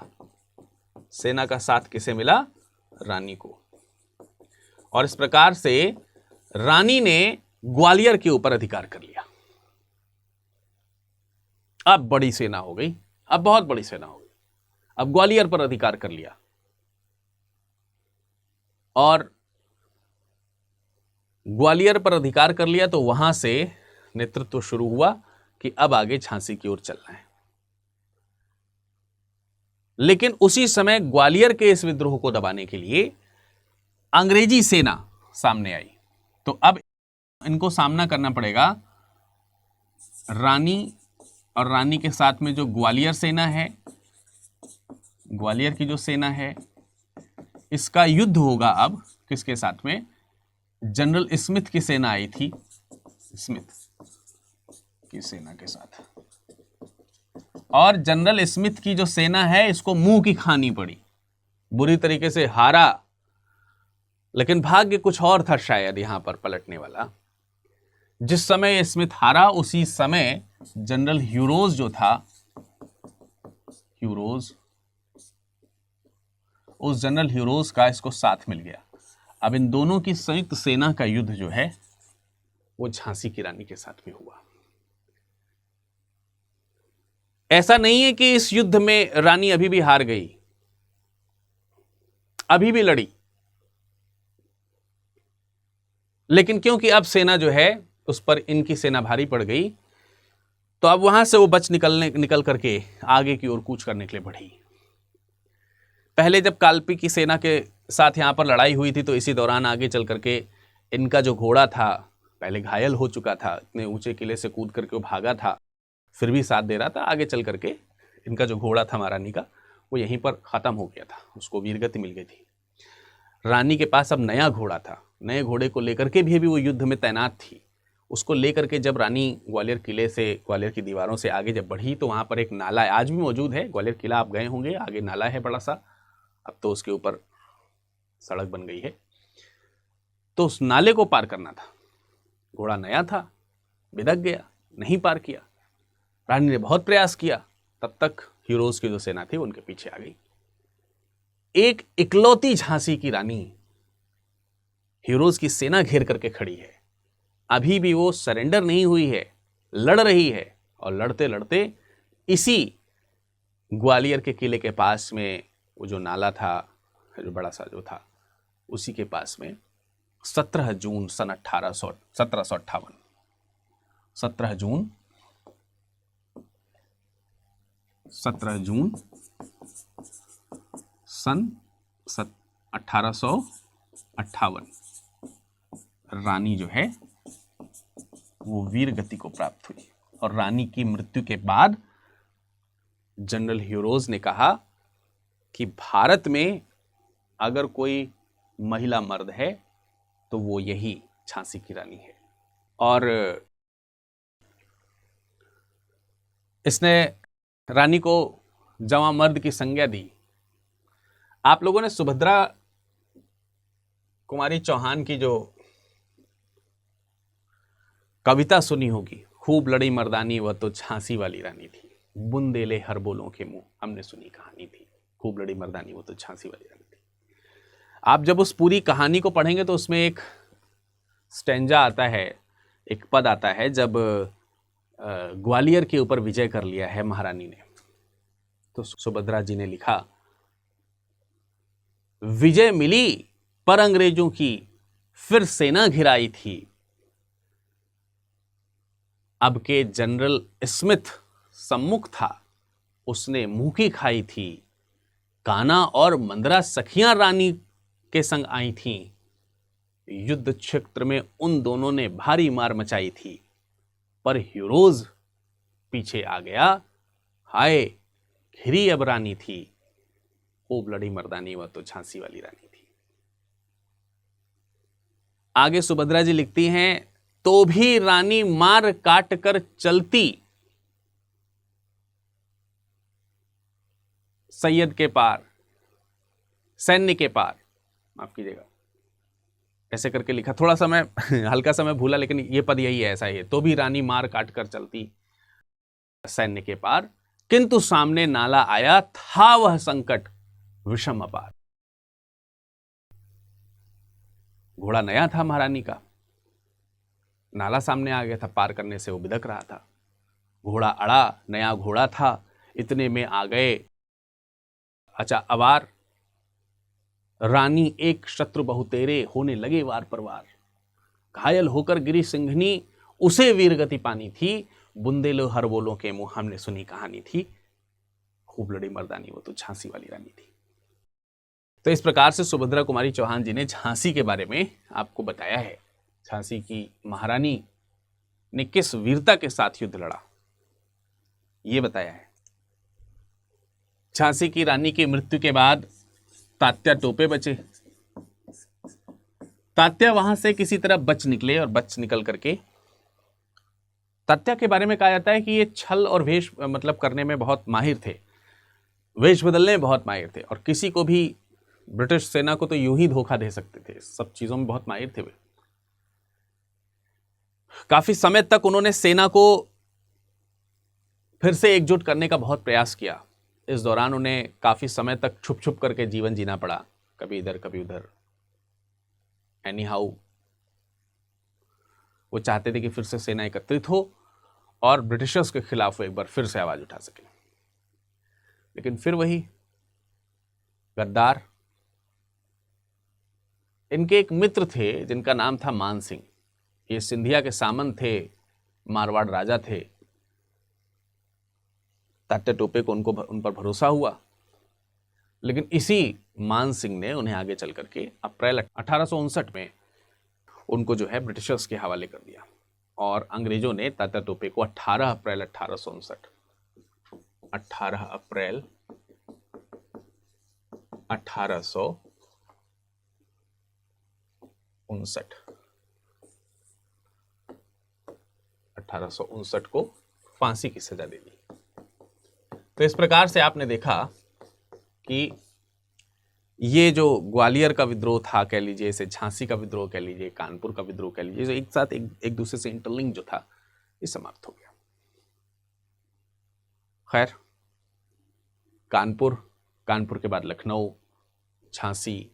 Speaker 1: सेना का साथ किसे मिला? रानी को। और इस प्रकार से रानी ने ग्वालियर के ऊपर अधिकार कर लिया। अब बड़ी सेना हो गई, अब बहुत बड़ी सेना हो गई, अब ग्वालियर पर अधिकार कर लिया। और ग्वालियर पर अधिकार कर लिया तो वहां से नेतृत्व शुरू हुआ कि अब आगे झांसी की ओर चलना है। लेकिन उसी समय ग्वालियर के इस विद्रोह को दबाने के लिए अंग्रेजी सेना सामने आई। तो अब इनको सामना करना पड़ेगा रानी और रानी के साथ में जो ग्वालियर सेना है, ग्वालियर की जो सेना है, इसका युद्ध होगा अब किसके साथ में? जनरल स्मिथ की सेना आई थी, स्मिथ की सेना के साथ। और जनरल स्मिथ की जो सेना है इसको मुंह की खानी पड़ी, बुरी तरीके से हारा। लेकिन भाग्य कुछ और था शायद यहां पर पलटने वाला। जिस समय स्मिथ हारा उसी समय जनरल ह्यूरोज जो था, ह्यूरोज, उस जनरल ह्यूरोज का इसको साथ मिल गया। अब इन दोनों की संयुक्त सेना का युद्ध जो है वो झांसी की रानी के साथ में हुआ। ऐसा नहीं है कि इस युद्ध में रानी अभी भी हार गई, अभी भी लड़ी। लेकिन क्योंकि अब सेना जो है उस पर इनकी सेना भारी पड़ गई, तो अब वहां से वो निकल करके आगे की ओर कूच करने के लिए बढ़ी। पहले जब कालपी की सेना के साथ यहां पर लड़ाई हुई थी तो इसी दौरान आगे चल करके इनका जो घोड़ा था पहले घायल हो चुका था, इतने ऊंचे किले से कूद करके वो भागा था, फिर भी साथ दे रहा था। आगे चल करके इनका जो घोड़ा था महारानी का वो यहीं पर खत्म हो गया था, उसको वीरगति मिल गई थी। रानी के पास अब नया घोड़ा था, नए घोड़े को लेकर के भी वो युद्ध में तैनात थी। उसको लेकर के जब रानी ग्वालियर किले से, ग्वालियर की दीवारों से आगे जब बढ़ी तो वहां पर एक नाला है, आज भी मौजूद है। ग्वालियर किला आप गए होंगे, आगे नाला है बड़ा सा, अब तो उसके ऊपर सड़क बन गई है। तो उस नाले को पार करना था, घोड़ा नया था, बिदक गया, नहीं पार किया। रानी ने बहुत प्रयास किया, तब तक हीरोज की जो सेना थी उनके पीछे आ गई। एक इकलौती झांसी की रानी हीरोज की सेना घेर करके खड़ी है, अभी भी वो सरेंडर नहीं हुई है, लड़ रही है। और लड़ते लड़ते इसी ग्वालियर के किले के पास में वो जो नाला था, जो बड़ा सा जो था, उसी के पास में 17 जून सन 1758 17 जून सन 1858 रानी जो है वो वीर गति को प्राप्त हुई। और रानी की मृत्यु के बाद जनरल ह्यूरोज ने कहा कि भारत में अगर कोई महिला मर्द है तो वो यही झांसी की रानी है। और इसने रानी को जवां मर्द की संज्ञा दी। आप लोगों ने सुभद्रा कुमारी चौहान की जो कविता सुनी होगी, खूब लड़ी मर्दानी वह तो झांसी वाली रानी थी, बुंदेले हर बोलों के मुंह, हमने सुनी कहानी थी। खूब लड़ी मर्दानी वो तो झांसी वाली रानी थी। आप जब उस पूरी कहानी को पढ़ेंगे तो उसमें एक स्टेंजा आता है, एक पद आता है, जब ग्वालियर के ऊपर विजय कर लिया है महारानी ने, तो सुभद्रा जी ने लिखा, विजय मिली पर अंग्रेजों की, फिर सेना घिराई थी। अब के जनरल स्मिथ सम्मुख था, उसने मुंह की खाई थी। काना और मंदरा सखियां रानी के संग आई थीं। युद्ध क्षेत्र में उन दोनों ने भारी मार मचाई थी, पर हीरोज पीछे आ गया। हाय घिरी अब रानी थी, खूब लड़ी मर्दानी, वह तो झांसी वाली रानी थी। आगे सुभद्रा जी लिखती हैं, तो भी रानी मार काट कर चलती, सैयद के पार, सैन्य के पार, माफ कीजिएगा, ऐसे करके लिखा, थोड़ा सा मैं हल्का सा मैं भूला, लेकिन ये पद यही है, ऐसा ही है। तो भी रानी मार काट कर चलती सैन्य के पार, किंतु सामने नाला आया, था वह संकट विषम अपार। घोड़ा नया था महारानी का, नाला सामने आ गया था, पार करने से वो बिदक रहा था। घोड़ा अड़ा, नया घोड़ा था, इतने में आ गए अच्छा अवार। रानी एक शत्रु बहुतेरे, होने लगे वार पर वार। घायल होकर गिरी सिंघनी, उसे वीरगति पानी थी। बुंदेलो हर बोलों के मुंह, हमने सुनी कहानी थी। खूब लड़ी मर्दानी, वो तो झांसी वाली रानी थी। तो इस प्रकार से सुभद्रा कुमारी चौहान जी ने झांसी के बारे में आपको बताया है। झांसी की महारानी ने किस वीरता के साथ युद्ध लड़ा, यह बताया है। झांसी की रानी की मृत्यु के बाद तात्या टोपे बचे। तात्या वहां से किसी तरह बच निकले, और बच निकल करके तात्या के बारे में कहा जाता है कि ये छल और वेश मतलब करने में बहुत माहिर थे, वेश बदलने में बहुत माहिर थे, और किसी को भी, ब्रिटिश सेना को तो यूं ही धोखा दे सकते थे, सब चीजों में बहुत माहिर थे वे। काफी समय तक उन्होंने सेना को फिर से एकजुट करने का बहुत प्रयास किया। इस दौरान उन्हें काफी समय तक छुप छुप करके जीवन जीना पड़ा, कभी इधर कभी उधर। एनी हाउ वो चाहते थे कि फिर से सेना एकत्रित हो और ब्रिटिशर्स के खिलाफ वो एक बार फिर से आवाज उठा सके, लेकिन फिर वही गद्दार। इनके एक मित्र थे जिनका नाम था मान सिंह। ये सिंधिया के सामंत थे, मारवाड़ राजा थे। तात्या टोपे को उन पर भरोसा हुआ, लेकिन इसी मान सिंह ने उन्हें आगे चल करके अप्रैल 1859 में उनको जो है ब्रिटिशर्स के हवाले कर दिया, और अंग्रेजों ने तात्या टोपे को 18 अप्रैल 1859 18 अप्रैल 1859 को फांसी की सजा दे दी। तो इस प्रकार से आपने देखा कि ये जो ग्वालियर का विद्रोह था, कह लीजिए इसे झांसी का विद्रोह कह लीजिए, कानपुर का विद्रोह कह लीजिए, जो एक साथ एक दूसरे से इंटरलिंक जो था, ये समाप्त हो गया। खैर, कानपुर के बाद लखनऊ, झांसी,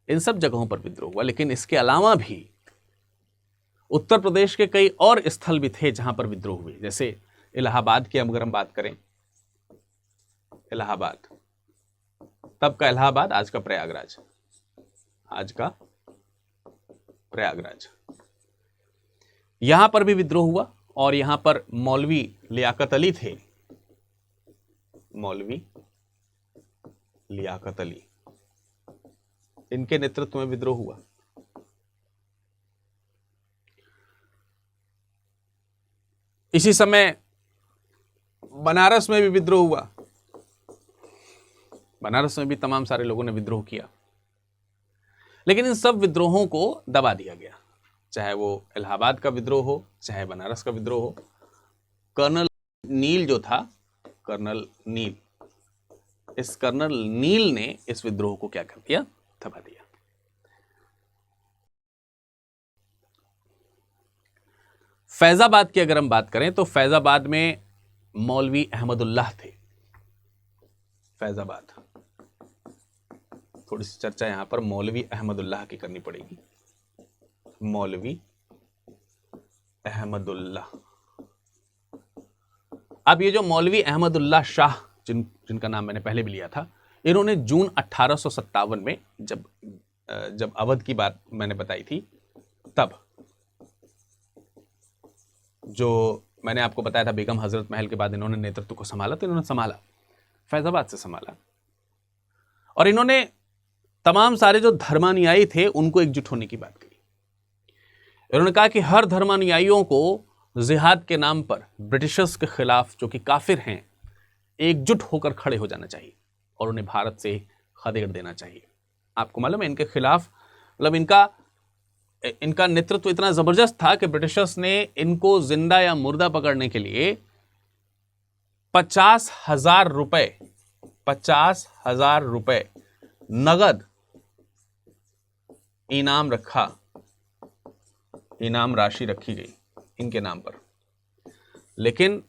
Speaker 1: इन सब जगहों पर विद्रोह हुआ, लेकिन इसके अलावा भी उत्तर प्रदेश के कई और स्थल भी थे जहां पर विद्रोह हुए। जैसे इलाहाबाद की अगर हम बात करें, इलाहाबाद, तब का इलाहाबाद, आज का प्रयागराज, यहां पर भी विद्रोह हुआ, और यहां पर मौलवी लियाकत अली थे। मौलवी लियाकत अली, इनके नेतृत्व में विद्रोह हुआ। इसी समय बनारस में भी विद्रोह हुआ। बनारस में भी तमाम सारे लोगों ने विद्रोह किया, लेकिन इन सब विद्रोहों को दबा दिया गया, चाहे वो इलाहाबाद का विद्रोह हो, चाहे बनारस का विद्रोह हो। कर्नल नील जो था, कर्नल नील ने इस विद्रोह को क्या कर दिया, दबा दिया। फैजाबाद की अगर हम बात करें तो फैजाबाद में मौलवी अहमदुल्लाह थे। फैजाबाद, थोड़ी सी चर्चा यहाँ पर मौलवी अहमदुल्लाह की करनी पड़ेगी। मौलवी अहमदुल्लाह। अब ये जो मौलवी अहमदुल्लाह शाह, जिनका नाम मैंने पहले भी लिया था, इन्होंने जून 1857 में जब अवध की बात मैंने बताई थी, तब जो मैंने आपको बताया था बेगम हजरत महल के बाद इन्होंने नेतृत्व को संभाला, तो इन्होंने संभाला, फैजाबाद से संभाला। और इन्होंने तमाम सारे जो धर्मानुयायी थे उनको एकजुट होने की बात कही। इन्होंने कहा कि हर धर्मानुयायियों को जिहाद के नाम पर ब्रिटिशर्स के खिलाफ, जो कि काफिर हैं, एकजुट होकर खड़े हो जाना चाहिए और उन्हें भारत से खदेड़ देना चाहिए। आपको मालूम है इनके खिलाफ, मतलब इनका नेतृत्व इतना जबरदस्त था कि ब्रिटिशर्स ने इनको जिंदा या मुर्दा पकड़ने के लिए 50,000 रुपए नगद इनाम राशि रखी गई इनके नाम पर। लेकिन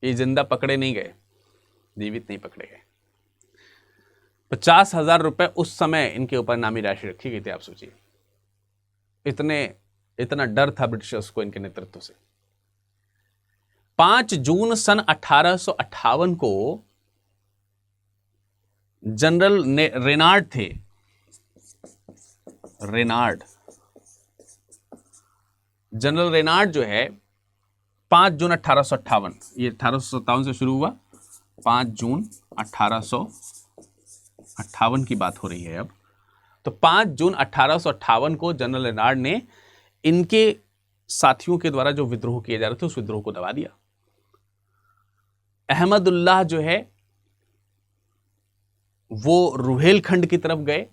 Speaker 1: ये जिंदा पकड़े नहीं गए, जीवित नहीं पकड़े गए। 50,000 रुपए उस समय इनके ऊपर इनामी राशि रखी गई थी। आप सोचिए, इतना डर था ब्रिटिशर्स को इनके नेतृत्व से। 5 जून सन 1858 को जनरल रेनार्ड थे, जनरल रेनार्ड जो है 5 जून 1858, ये 1857 से शुरू हुआ, 5 जून 1858 की बात हो रही है अब। तो 5 जून 1858 को जनरल रेनार्ड ने इनके साथियों के द्वारा जो विद्रोह किए जा रहे थे उस विद्रोह को दबा दिया। अहमदुल्लाह जो है वो रुहेलखंड की तरफ गए,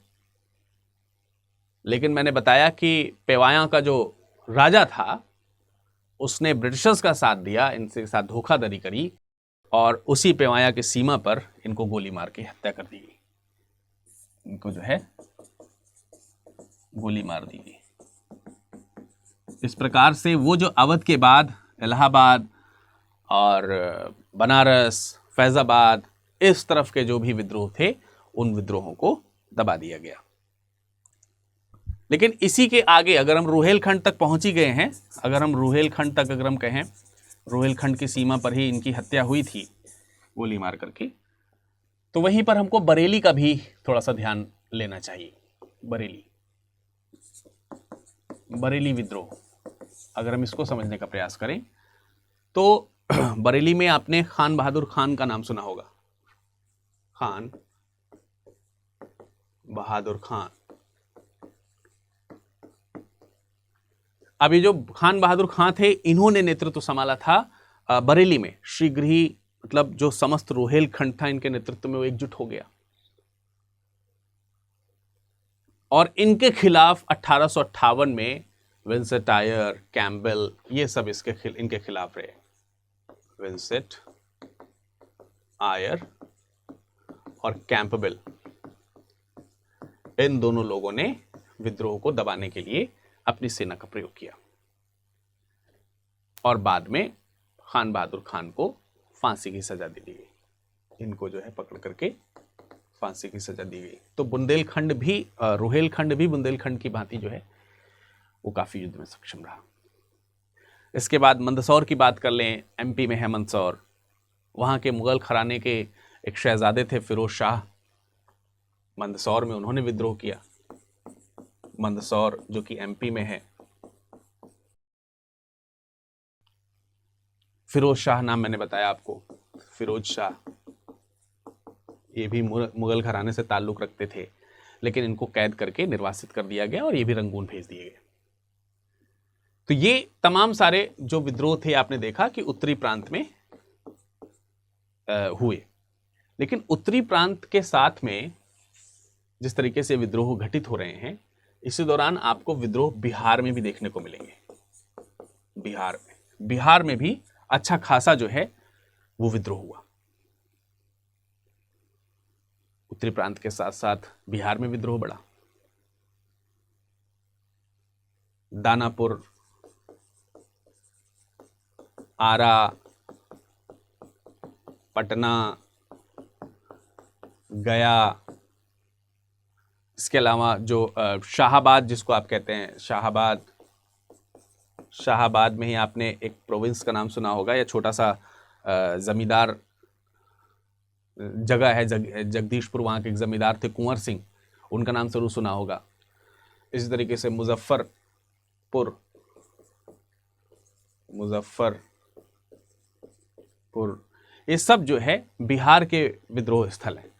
Speaker 1: लेकिन मैंने बताया कि पेवाया का जो राजा था उसने ब्रिटिशर्स का साथ दिया, इनसे साथ धोखाधड़ी करी और उसी पेवाया की सीमा पर इनको गोली मार के हत्या कर दी गई। इनको जो है गोली मार दी गई। इस प्रकार से वो जो अवध के बाद इलाहाबाद और बनारस, फैजाबाद, इस तरफ के जो भी विद्रोह थे उन विद्रोहों को दबा दिया गया। लेकिन इसी के आगे अगर हम रुहेलखंड तक पहुंच ही गए हैं, अगर हम कहें रुहेलखंड की सीमा पर ही इनकी हत्या हुई थी गोली मार करके, तो वहीं पर हमको बरेली का भी थोड़ा सा ध्यान लेना चाहिए। बरेली विद्रोह, अगर हम इसको समझने का प्रयास करें तो बरेली में आपने खान बहादुर खान का नाम सुना होगा। खान बहादुर खान। अब ये जो खान बहादुर खान थे, इन्होंने नेतृत्व संभाला था बरेली में। शीघ्र ही, मतलब जो समस्त रुहेलखंड था इनके नेतृत्व में वो एकजुट हो गया और इनके खिलाफ 1858 में विंसेंट आयर, कैम्पबेल, ये सब इनके खिलाफ रहे। विंसेंट आयर और कैम्पबेल, इन दोनों लोगों ने विद्रोह को दबाने के लिए अपनी सेना का प्रयोग किया और बाद में खान बहादुर खान को फांसी की सजा दे दी गई। इनको जो है पकड़ करके फांसी की सजा दी गई। तो बुंदेलखंड भी, रुहेलखंड भी बुंदेलखंड की भांति जो है वो काफी युद्ध में सक्षम रहा। इसके बाद मंदसौर की बात कर लें, एमपी में है मंदसौर। वहां के मुगल घराने के एक शहजादे थे फिरोज शाह, मंदसौर में उन्होंने विद्रोह किया। मंदसौर जो कि एमपी में है। फिरोज शाह नाम मैंने बताया आपको, फिरोज शाह, ये भी मुगल घराने से ताल्लुक रखते थे, लेकिन इनको कैद करके निर्वासित कर दिया गया और ये भी रंगून भेज दिए गए। तो ये तमाम सारे जो विद्रोह थे आपने देखा कि उत्तरी प्रांत में हुए। लेकिन उत्तरी प्रांत के साथ में जिस तरीके से विद्रोह घटित हो रहे हैं, इसी दौरान आपको विद्रोह बिहार में भी देखने को मिलेंगे। बिहार में भी अच्छा खासा जो है वो विद्रोह हुआ। उत्तरी प्रांत के साथ साथ बिहार में विद्रोह बढ़ा। दानापुर, आरा, पटना, गया, इसके अलावा जो शाहाबाद जिसको आप कहते हैं, शाहाबाद में ही आपने एक प्रोविंस का नाम सुना होगा, या छोटा सा जमींदार जगह है, जगदीशपुर, वहाँ के एक जमींदार थे कुंवर सिंह, उनका नाम जरूर सुना होगा। इसी तरीके से मुजफ्फरपुर, ये सब जो है बिहार के विद्रोह स्थल है।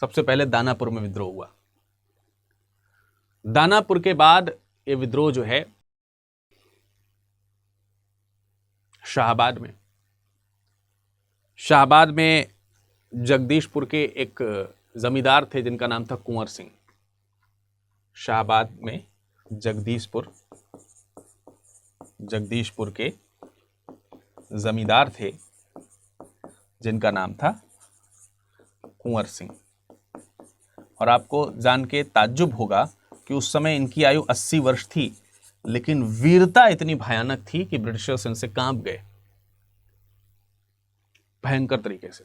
Speaker 1: सबसे पहले दानापुर में विद्रोह हुआ। दानापुर के बाद ये विद्रोह जो है शाहाबाद में जगदीशपुर के एक जमींदार थे जिनका नाम था कुंवर सिंह। शाहाबाद में जगदीशपुर के जमींदार थे जिनका नाम था कुंवर सिंह। और आपको जान के ताज्जुब होगा कि उस समय इनकी आयु 80 वर्ष थी, लेकिन वीरता इतनी भयानक थी कि ब्रिटिशर्स इनसे कांप गए भयंकर तरीके से।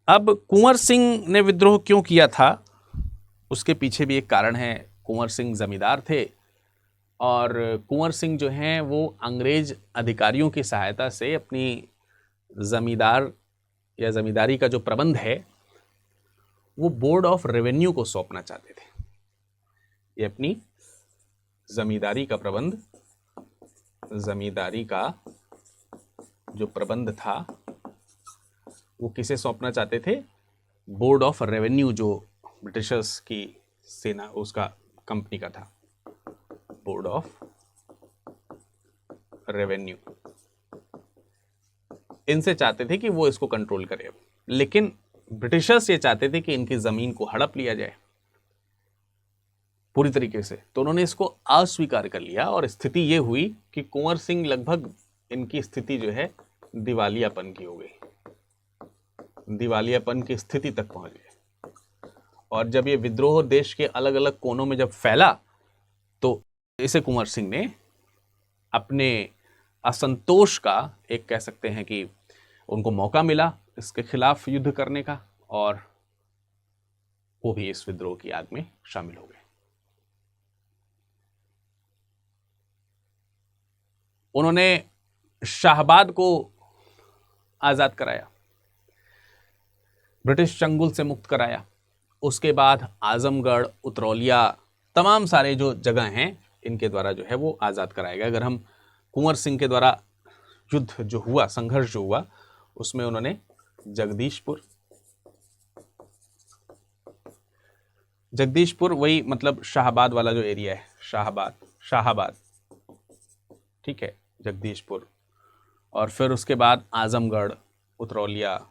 Speaker 1: अब कुंवर सिंह ने विद्रोह क्यों किया था, उसके पीछे भी एक कारण है। कुंवर सिंह जमींदार थे और कुंवर सिंह जो हैं वो अंग्रेज अधिकारियों की सहायता से अपनी जमींदार या जमींदारी का जो प्रबंध है वो बोर्ड ऑफ रेवेन्यू को सौंपना चाहते थे। ये अपनी जमींदारी का जो प्रबंध था वो किसे सौंपना चाहते थे? बोर्ड ऑफ रेवेन्यू, जो ब्रिटिशर्स की सेना उसका कंपनी का था, बोर्ड ऑफ रेवेन्यू। इनसे चाहते थे कि वो इसको कंट्रोल करे, लेकिन ब्रिटिशर्स ये चाहते थे कि इनकी जमीन को हड़प लिया जाए पूरी तरीके से। तो उन्होंने इसको अस्वीकार कर लिया और स्थिति ये हुई कि कुंवर सिंह लगभग, इनकी स्थिति जो है दिवालियापन की हो गई, दिवालियापन की स्थिति तक पहुंच गए। और जब ये विद्रोह देश के अलग अलग कोनों में जब फैला तो इसे कुंवर सिंह ने अपने असंतोष का, एक कह सकते हैं कि उनको मौका मिला इसके खिलाफ युद्ध करने का, और वो भी इस विद्रोह की आग में शामिल हो गए। उन्होंने शाहाबाद को आजाद कराया, ब्रिटिश चंगुल से मुक्त कराया। उसके बाद आजमगढ़, उतरौलिया, तमाम सारे जो जगह हैं इनके द्वारा जो है वो आजाद कराया गया। अगर हम कुंवर सिंह के द्वारा युद्ध जो हुआ, संघर्ष जो हुआ, उसमें उन्होंने जगदीशपुर वही मतलब शाहाबाद वाला जो एरिया है, शाहाबाद, ठीक है, जगदीशपुर, और फिर उसके बाद आजमगढ़, उतरौलिया,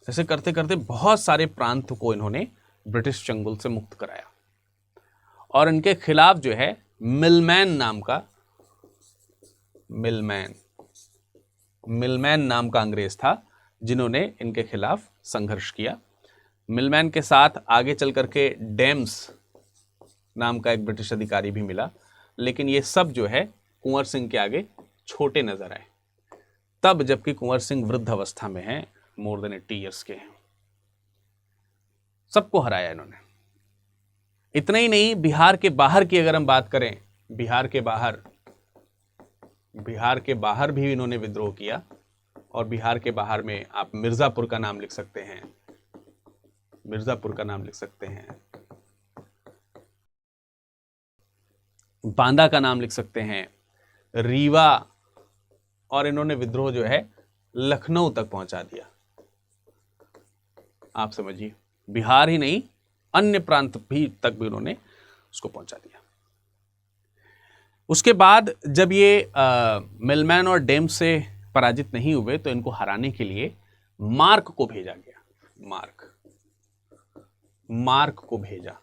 Speaker 1: ऐसे करते करते बहुत सारे प्रांत को इन्होंने ब्रिटिश चंगुल से मुक्त कराया। और इनके खिलाफ जो है मिलमैन नाम का अंग्रेज था जिन्होंने इनके खिलाफ संघर्ष किया। मिलमैन के साथ आगे चल करके डेम्स नाम का एक ब्रिटिश अधिकारी भी मिला, लेकिन ये सब जो है कुंवर सिंह के आगे छोटे नजर आए। तब जबकि कुंवर सिंह वृद्ध अवस्था में हैं, मोर देन 80 ईयर्स के हैं। सबको हराया इन्होंने। इतना ही नहीं, बिहार के बाहर की अगर हम बात करें, बिहार के बाहर भी इन्होंने विद्रोह किया। और बिहार के बाहर में आप मिर्जापुर का नाम लिख सकते हैं, बांदा का नाम लिख सकते हैं, रीवा, और इन्होंने विद्रोह जो है लखनऊ तक पहुंचा दिया। आप समझिए, बिहार ही नहीं अन्य प्रांत भी तक भी उन्होंने उसको पहुंचा दिया। उसके बाद जब ये मिलमैन और डेम्स से पराजित नहीं हुए तो इनको हराने के लिए मार्क को भेजा गया। मार्क को भेजा,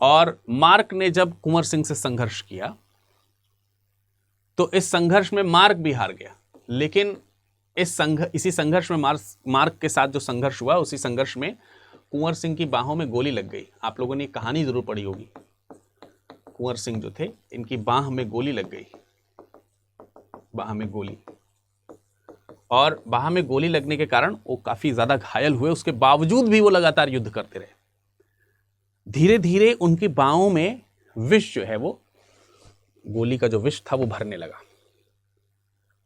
Speaker 1: और मार्क ने जब कुंवर सिंह से संघर्ष किया तो इस संघर्ष में मार्क भी हार गया। लेकिन इसी संघर्ष में मार्क के साथ जो संघर्ष हुआ, उसी संघर्ष में कुंवर सिंह की बाहों में गोली लग गई। आप लोगों ने कहानी जरूर पढ़ी होगी। कुंवर सिंह जो थे, इनकी बाह में गोली लग गई, बाह में गोली। और बाह में गोली लगने के कारण वो काफी ज्यादा घायल हुए। उसके बावजूद भी वो लगातार युद्ध करते रहे। धीरे धीरे उनकी बाहों में विष जो है, वो गोली का जो विष था वो भरने लगा।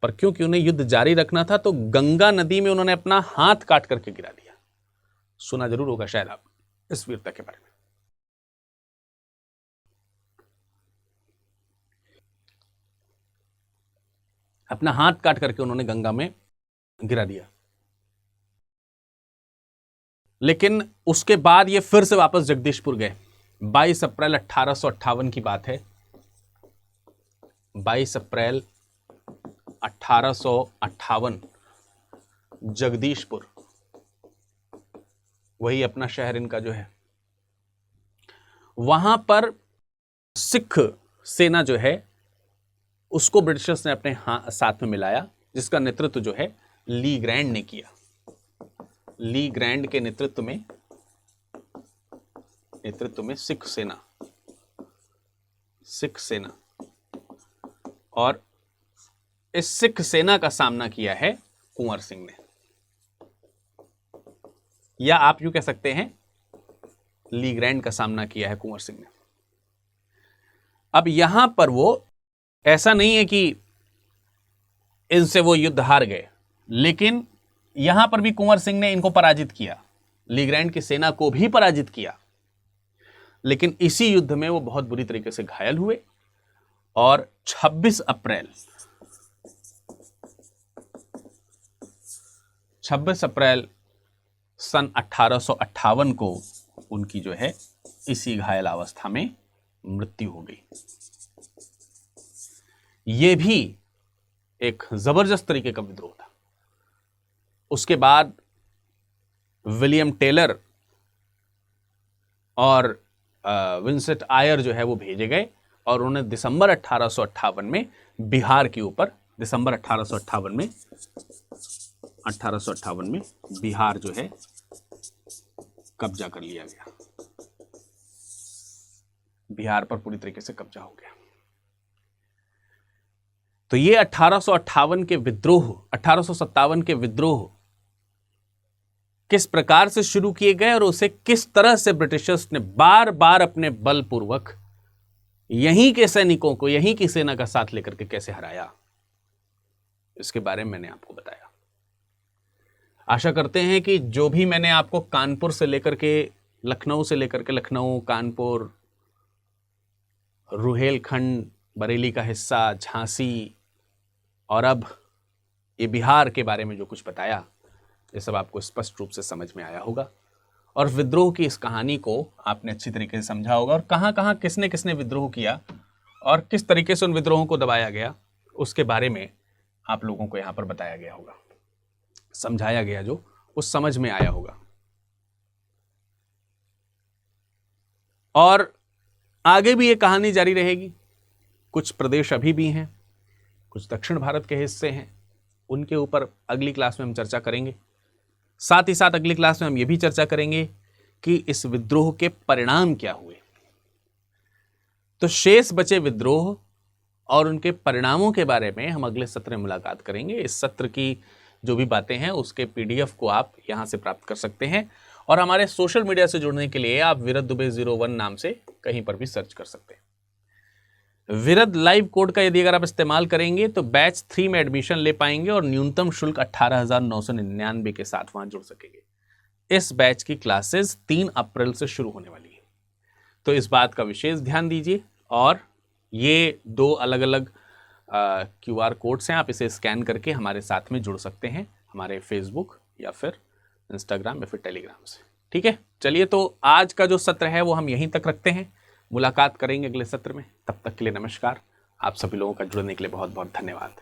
Speaker 1: पर क्योंकि उन्हें युद्ध जारी रखना था तो गंगा नदी में उन्होंने अपना हाथ काट करके गिरा दिया। सुना जरूर होगा शायद आप इस वीरता के बारे में। अपना हाथ काट करके उन्होंने गंगा में गिरा दिया। लेकिन उसके बाद ये फिर से वापस जगदीशपुर गए। 22 अप्रैल 1858 की बात है। 22 अप्रैल 1858 जगदीशपुर, वही अपना शहर इनका जो है, वहां पर सिख सेना जो है उसको ब्रिटिशर्स ने अपने साथ में मिलाया, जिसका नेतृत्व जो है ली ग्रैंड ने किया। ली ग्रैंड के नेतृत्व में सिख सेना और इस सिख सेना का सामना किया है कुंवर सिंह ने, या आप यूं कह सकते हैं ली ग्रैंड का सामना किया है कुंवर सिंह ने। अब यहां पर वो ऐसा नहीं है कि इनसे वो युद्ध हार गए, लेकिन यहां पर भी कुंवर सिंह ने इनको पराजित किया, ली ग्रैंड की सेना को भी पराजित किया। लेकिन इसी युद्ध में वो बहुत बुरी तरीके से घायल हुए और 26 अप्रैल सन 1858 को उनकी जो है इसी घायल अवस्था में मृत्यु हो गई। यह भी एक जबरदस्त तरीके का विद्रोह था। उसके बाद विलियम टेलर और विंसेंट आयर जो है वो भेजे गए और उन्हें दिसंबर 1858 में बिहार के ऊपर, दिसंबर 1858 में बिहार जो है कब्जा कर लिया गया। बिहार पर पूरी तरीके से कब्जा हो गया। तो ये 1857 के विद्रोह किस प्रकार से शुरू किए गए और उसे किस तरह से ब्रिटिशर्स ने बार बार अपने बलपूर्वक यहीं के सैनिकों को, यहीं की सेना का साथ लेकर के कैसे हराया, इसके बारे में मैंने आपको बताया। आशा करते हैं कि जो भी मैंने आपको कानपुर से लेकर के लखनऊ, कानपुर, रुहेलखंड, बरेली का हिस्सा, झांसी और अब ये बिहार के बारे में जो कुछ बताया, ये सब आपको स्पष्ट रूप से समझ में आया होगा और विद्रोह की इस कहानी को आपने अच्छी तरीके से समझा होगा और कहां कहां किसने किसने विद्रोह किया और किस तरीके से उन विद्रोहों को दबाया गया, उसके बारे में आप लोगों को यहां पर बताया गया होगा, समझाया गया, जो उस समझ में आया होगा। और आगे भी ये कहानी जारी रहेगी। कुछ प्रदेश अभी भी हैं, कुछ दक्षिण भारत के हिस्से हैं, उनके ऊपर अगली क्लास में हम चर्चा करेंगे। साथ ही साथ अगली क्लास में हम ये भी चर्चा करेंगे कि इस विद्रोह के परिणाम क्या हुए। तो शेष बचे विद्रोह और उनके परिणामों के बारे में हम अगले सत्र में मुलाकात करेंगे। इस सत्र की जो भी बातें हैं उसके PDF को आप यहां से प्राप्त कर सकते हैं और हमारे सोशल मीडिया से जुड़ने के लिए आप विरद दुबे 01 नाम से कहीं पर भी सर्च कर सकते हैं। विरद लाइव कोड का यदि अगर आप इस्तेमाल करेंगे तो बैच 3 में एडमिशन ले पाएंगे और न्यूनतम शुल्क 18,999 के साथ वहां जुड़ सकेंगे। इस बैच की क्लासेस 3 अप्रैल से शुरू होने वाली है, तो इस बात का विशेष ध्यान दीजिए। और ये 2 अलग अलग QR कोड्स हैं, आप इसे स्कैन करके हमारे साथ में जुड़ सकते हैं, हमारे फेसबुक या फिर इंस्टाग्राम या फिर टेलीग्राम से। ठीक है, चलिए तो आज का जो सत्र है वो हम यहीं तक रखते हैं, मुलाकात करेंगे अगले सत्र में। तब तक के लिए नमस्कार। आप सभी लोगों का जुड़ने के लिए बहुत बहुत धन्यवाद।